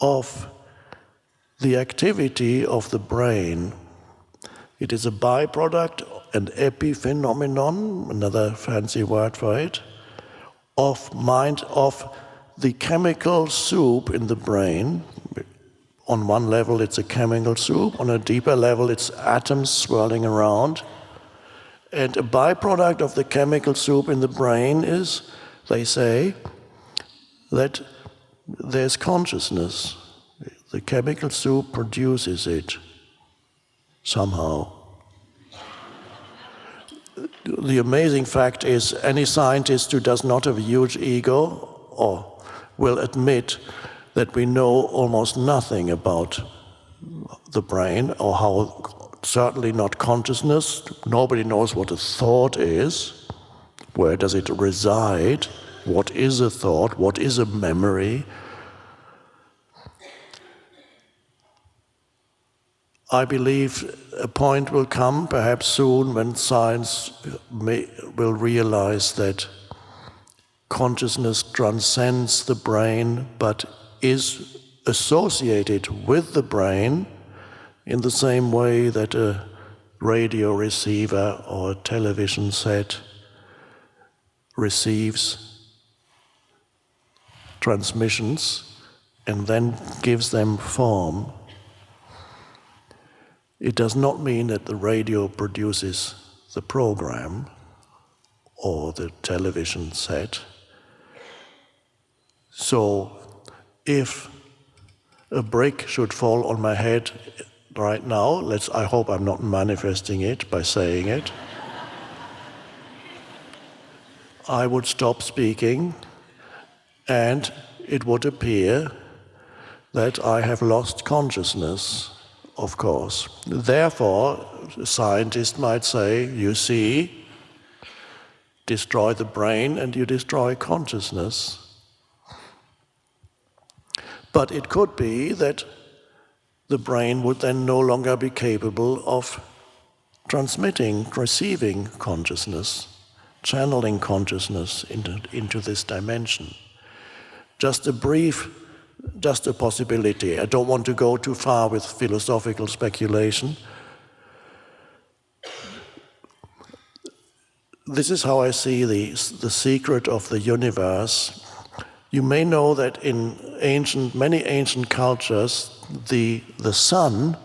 of the activity of the brain. It is a byproduct, an epiphenomenon, another fancy word for it, of the chemical soup in the brain. On one level it's a chemical soup, on a deeper level it's atoms swirling around. And a byproduct of the chemical soup in the brain is, they say, that there's consciousness. The chemical soup produces it somehow. The amazing fact is, any scientist who does not have a huge ego or will admit that we know almost nothing about the brain, or how, certainly not consciousness. Nobody knows what a thought is. Where does it reside? What is a thought? What is a memory? I believe a point will come, perhaps soon, when science will realize that consciousness transcends the brain, but is associated with the brain in the same way that a radio receiver or a television set receives transmissions and then gives them form. It does not mean that the radio produces the program or the television set. So if a brick should fall on my head right now, I hope I'm not manifesting it by saying it, I would stop speaking, and it would appear that I have lost consciousness, of course. Therefore, a scientist might say, you see, destroy the brain and you destroy consciousness. But it could be that the brain would then no longer be capable of transmitting, receiving consciousness, channeling consciousness into this dimension. Just a possibility. I don't want to go too far with philosophical speculation. This is how I see the secret of the universe. You may know that in many ancient cultures, the sun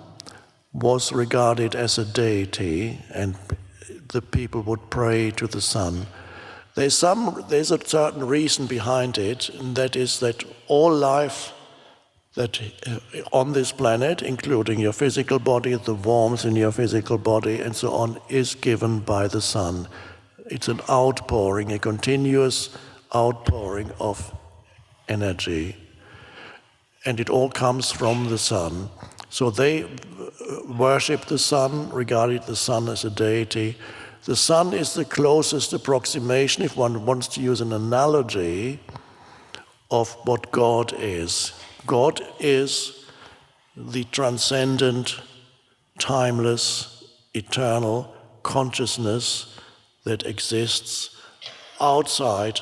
was regarded as a deity, and the people would pray to the sun. There's a certain reason behind it, and that is that all life that on this planet, including your physical body, the warmth in your physical body, and so on, is given by the sun. It's an outpouring, a continuous outpouring of energy, and it all comes from the sun. So they worship the sun, regarded the sun as a deity. The sun is the closest approximation, if one wants to use an analogy, of what God is. God is the transcendent, timeless, eternal consciousness that exists outside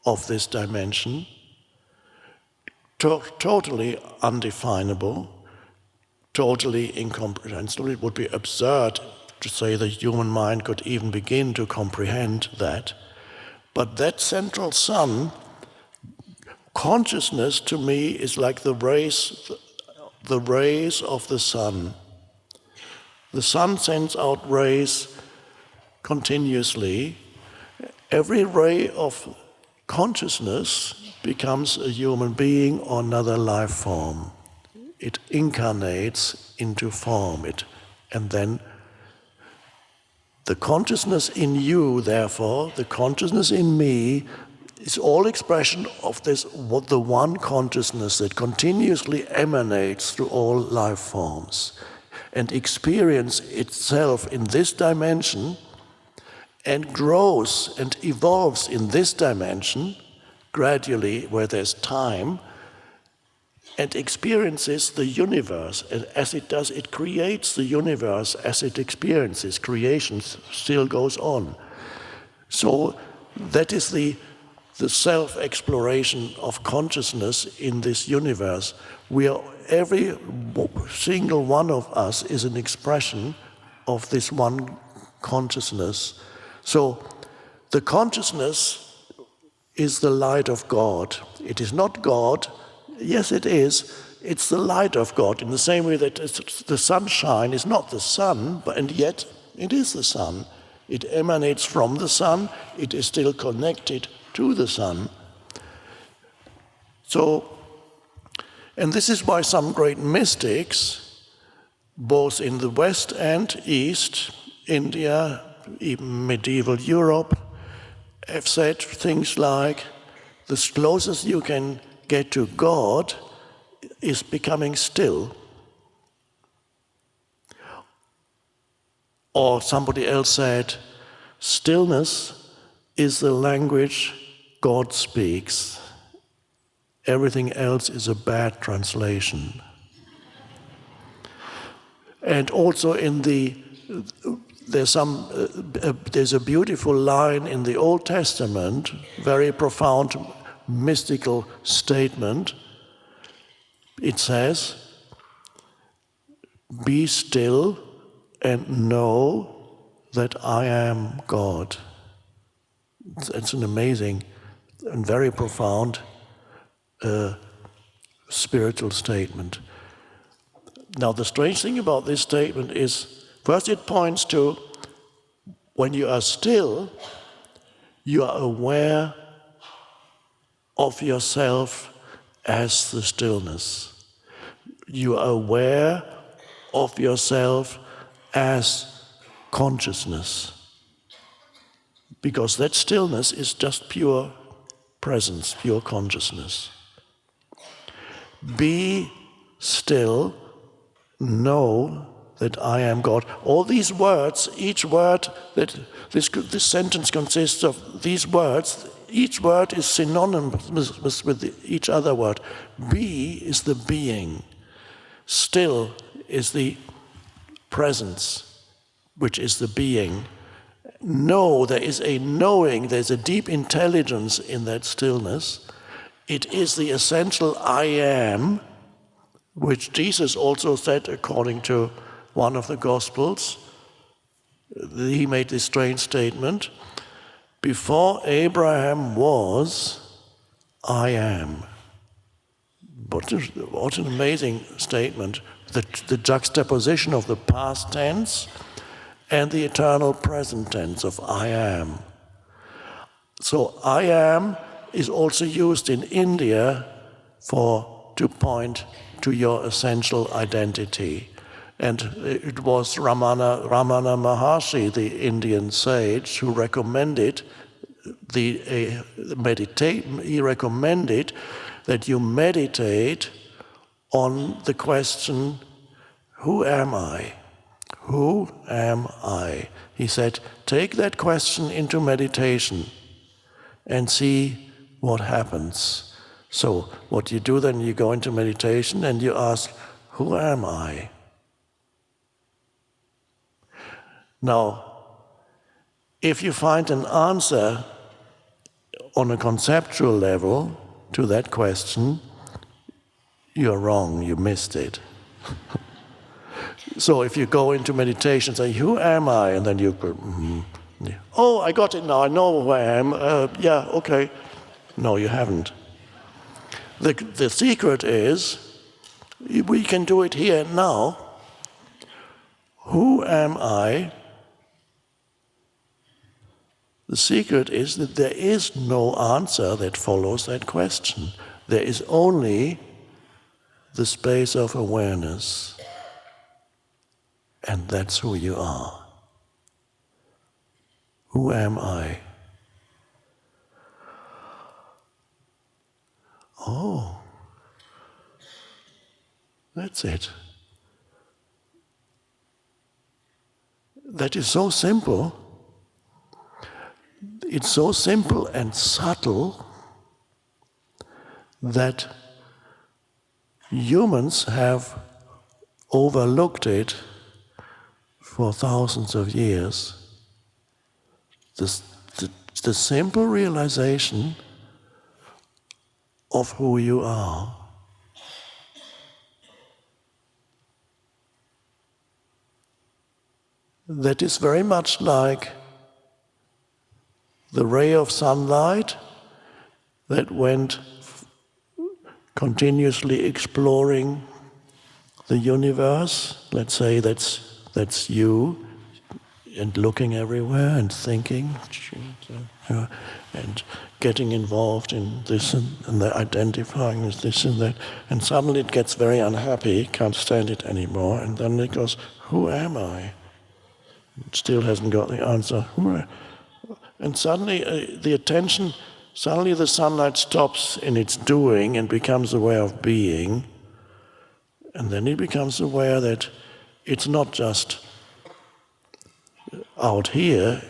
of this dimension, totally undefinable, totally incomprehensible. It would be absurd to say the human mind could even begin to comprehend that. But that central sun, consciousness to me is like the rays of the sun. The sun sends out rays continuously. Every ray of consciousness becomes a human being or another life form. It incarnates into form. And then the consciousness in you, therefore, the consciousness in me, is all expression of this, the one consciousness that continuously emanates through all life forms and experience itself in this dimension and grows and evolves in this dimension gradually where there's time and experiences the universe. And as it does, it creates the universe as it experiences. Creation still goes on. So that is the self-exploration of consciousness in this universe. Every single one of us is an expression of this one consciousness. So the consciousness is the light of God. It is not God. Yes, it is. It's the light of God, in the same way that the sunshine is not the sun, and yet it is the sun. It emanates from the sun. It is still connected to the sun. So, and this is why some great mystics, both in the West and East, India, even medieval Europe, have said things like, the closest you can get to God is becoming still. Or somebody else said, stillness is the language God speaks. Everything else is a bad translation. And also there's a beautiful line in the Old Testament, very profound mystical statement. It says, "Be still and know that I am God." It's an amazing and very profound spiritual statement. Now, the strange thing about this statement is, first it points to when you are still, you are aware of yourself as the stillness. You are aware of yourself as consciousness. Because that stillness is just pure presence, pure consciousness. Be still, know that I am God. All these words, each word that this sentence consists of, these words, each word is synonymous with each other word. Be is the being. Still is the presence, which is the being. Know, there is a knowing, there's a deep intelligence in that stillness. It is the essential I am, which Jesus also said according to one of the Gospels. He made this strange statement, before Abraham was, I am. What an amazing statement. The juxtaposition of the past tense and the eternal present tense of I am. So I am is also used in India to point to your essential identity. And it was Ramana Maharshi, the Indian sage, who recommended he recommended that you meditate on the question, who am I? Who am I? He said, take that question into meditation and see what happens. So what you do then, you go into meditation and you ask, who am I? Now, if you find an answer on a conceptual level to that question, you're wrong, you missed it. So if you go into meditation and say, who am I? And then you go, yeah. Oh, I got it now, I know who I am. Yeah, okay. No, you haven't. The secret is, we can do it here and now. Who am I? The secret is that there is no answer that follows that question. There is only the space of awareness. And that's who you are. Who am I? Oh, that's it. That is so simple. It's so simple and subtle that humans have overlooked it for thousands of years. The simple realization of who you are. That is very much like the ray of sunlight that went continuously exploring the universe. Let's say that's you, and looking everywhere and thinking and getting involved in this and identifying with this and that, and suddenly it gets very unhappy, can't stand it anymore, and then it goes, who am I? It still hasn't got the answer. And suddenly the attention, suddenly the sunlight stops in its doing and becomes aware of being, and then it becomes aware that it's not just out here,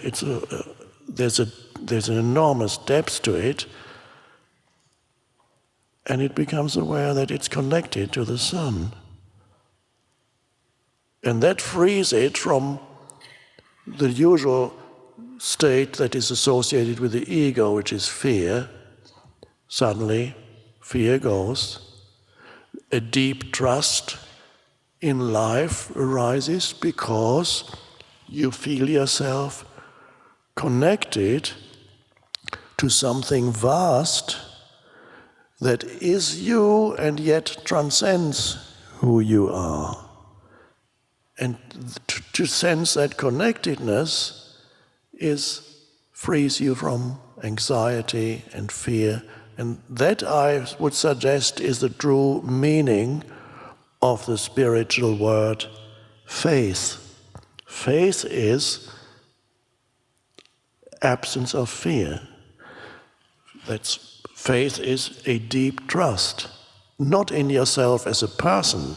there's an enormous depth to it, and it becomes aware that it's connected to the sun. And that frees it from the usual state that is associated with the ego, which is fear. Suddenly, fear goes. A deep trust in life arises because you feel yourself connected to something vast that is you and yet transcends who you are. And to sense that connectedness frees you from anxiety and fear. And that, I would suggest, is the true meaning of the spiritual word faith. Faith is absence of fear. Faith is a deep trust, not in yourself as a person,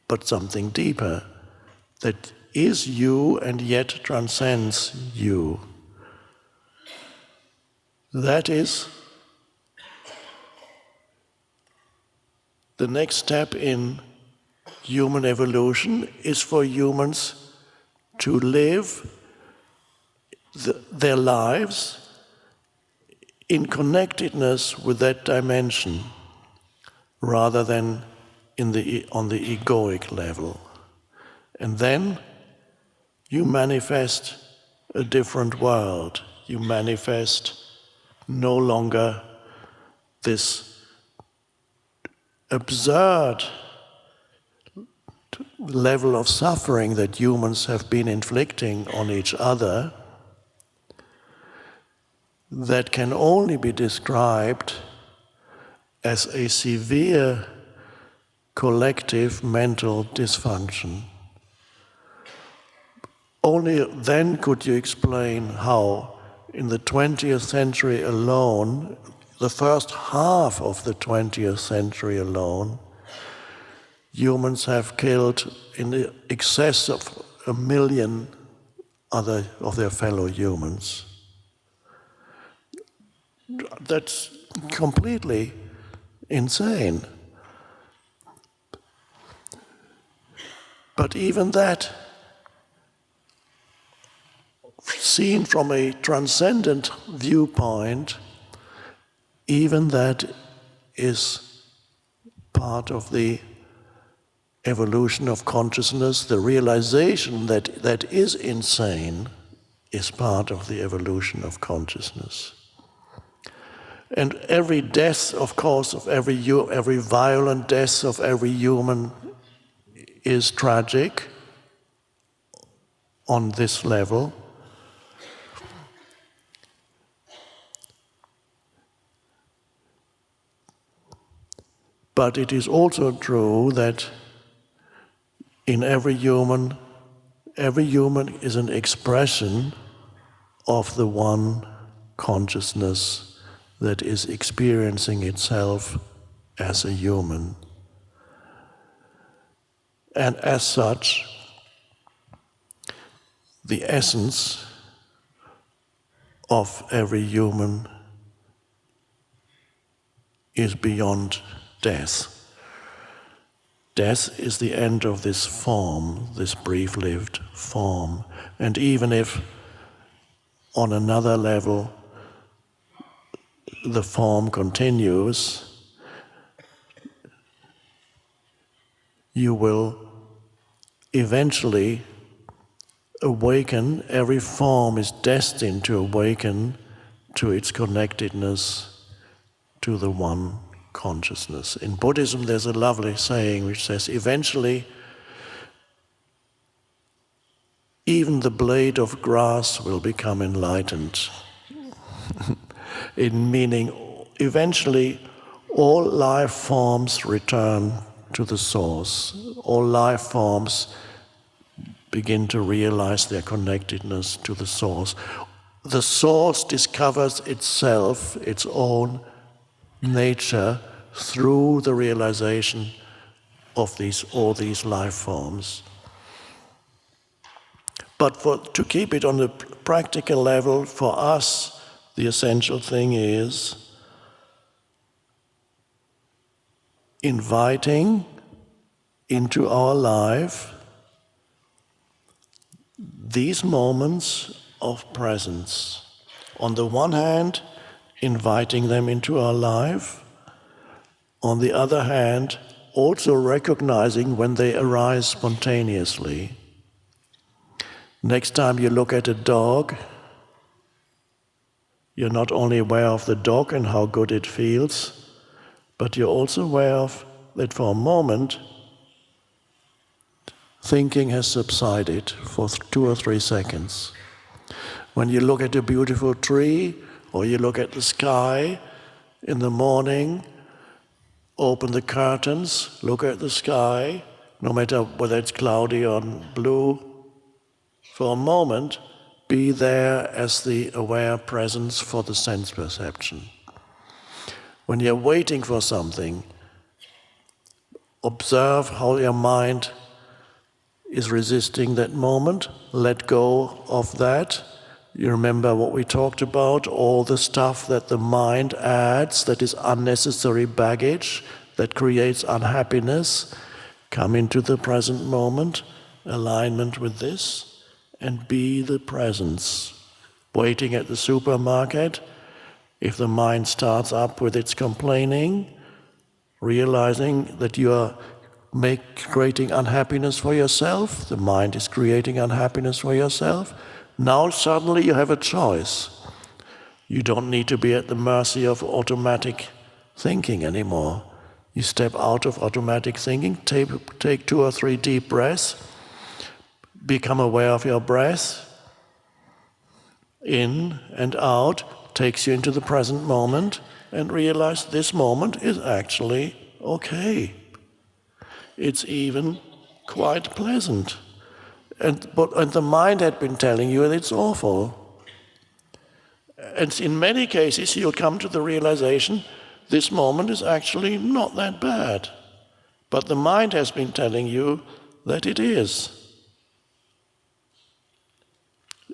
but something deeper that is you and yet transcends you. That is the next step in human evolution, is for humans to live their lives in connectedness with that dimension, rather than on the egoic level. And then you manifest a different world. You manifest no longer this absurd level of suffering that humans have been inflicting on each other, that can only be described as a severe collective mental dysfunction. Only then could you explain how, in the 20th century alone, the first half of the 20th century alone, humans have killed in the excess of 1 million other of their fellow humans. That's completely insane. But even that, seen from a transcendent viewpoint, even that is part of the evolution of consciousness. The realization that that is insane is part of the evolution of consciousness. And every death, of course, of every violent death of every human is tragic on this level. But it is also true that in every human is an expression of the one consciousness that is experiencing itself as a human. And as such, the essence of every human is beyond death. Death is the end of this form, this brief-lived form. And even if on another level the form continues, you will eventually awaken. Every form is destined to awaken to its connectedness to the one consciousness. In Buddhism there's a lovely saying which says, eventually even the blade of grass will become enlightened. In meaning, eventually all life forms return to the source. All life forms begin to realize their connectedness to the source. The source discovers itself, its own nature, through the realization of all these life forms. But to keep it on the practical level, for us, the essential thing is inviting into our life these moments of presence. On the one hand, inviting them into our life. On the other hand, also recognizing when they arise spontaneously. Next time you look at a dog, you're not only aware of the dog and how good it feels, but you're also aware of that for a moment, thinking has subsided for 2 or 3 seconds. When you look at a beautiful tree, or you look at the sky in the morning, open the curtains, look at the sky, no matter whether it's cloudy or blue, for a moment, be there as the aware presence for the sense perception. When you're waiting for something, observe how your mind is resisting that moment, let go of that. You remember what we talked about, all the stuff that the mind adds that is unnecessary baggage, that creates unhappiness. Come into the present moment, alignment with this, and be the presence. Waiting at the supermarket, if the mind starts up with its complaining, realizing that you are creating unhappiness for yourself, the mind is creating unhappiness for yourself, now suddenly you have a choice. You don't need to be at the mercy of automatic thinking anymore. You step out of automatic thinking, take 2 or 3 deep breaths, become aware of your breath, in and out, takes you into the present moment, and realize this moment is actually okay. It's even quite pleasant. And the mind had been telling you that it's awful. And in many cases you'll come to the realization this moment is actually not that bad. But the mind has been telling you that it is.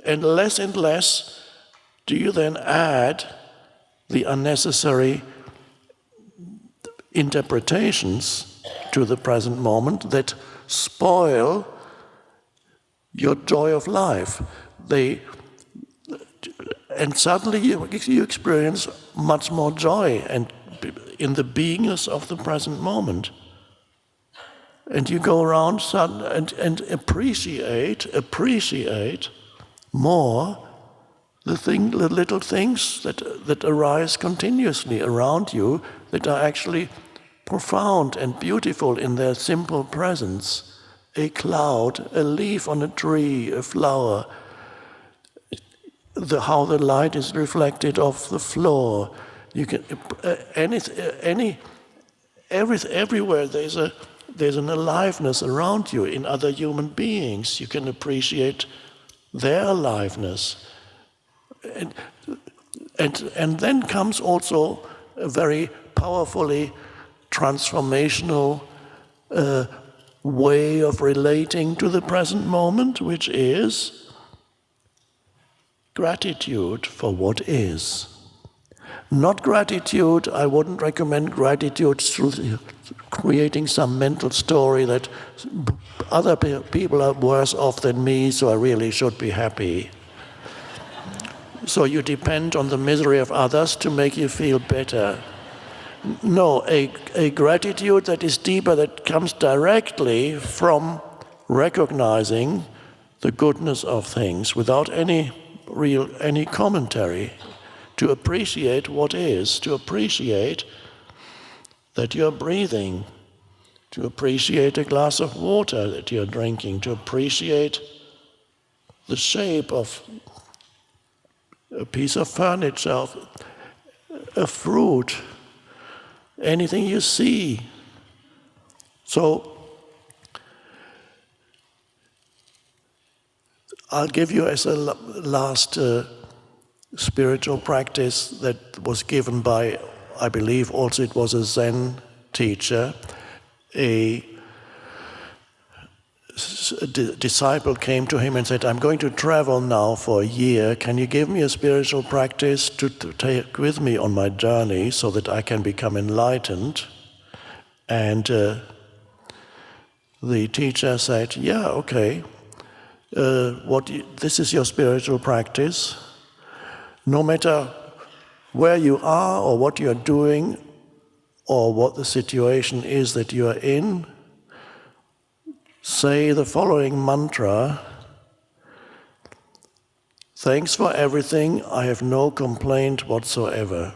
And less do you then add the unnecessary interpretations to the present moment that spoil your joy of life. and suddenly you experience much more joy and in the beingness of the present moment. And you go around and appreciate more the little things that arise continuously around you that are actually profound and beautiful in their simple presence. A cloud, a leaf on a tree, a flower, how the light is reflected off the floor. You can everywhere there's an aliveness around you in other human beings. You can appreciate their aliveness. And then comes also a very powerfully transformational way of relating to the present moment, which is gratitude for what is. Not gratitude, I wouldn't recommend gratitude through creating some mental story that other people are worse off than me, so I really should be happy. So you depend on the misery of others to make you feel better. No, a gratitude that is deeper, that comes directly from recognizing the goodness of things without any commentary, to appreciate what is, to appreciate that you're breathing, to appreciate a glass of water that you're drinking, to appreciate the shape of a piece of furniture, a fruit, anything you see. So I'll give you as a last spiritual practice that was given by, I believe also it was a Zen teacher. A disciple came to him and said, I'm going to travel now for a year. Can you give me a spiritual practice to take with me on my journey so that I can become enlightened? And the teacher said, yeah, okay. This is your spiritual practice. No matter where you are or what you're doing or what the situation is that you are in, say the following mantra: thanks for everything, I have no complaint whatsoever.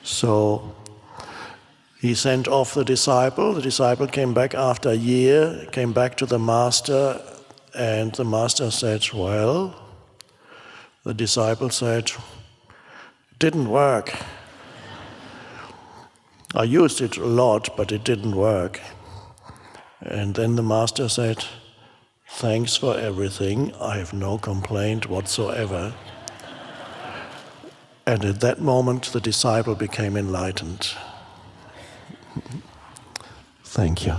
So he sent off the disciple came back after a year, came back to the master, and the master said, well, the disciple said, it didn't work. I used it a lot, but it didn't work. And then the master said, thanks for everything, I have no complaint whatsoever. And at that moment, the disciple became enlightened. Thank you.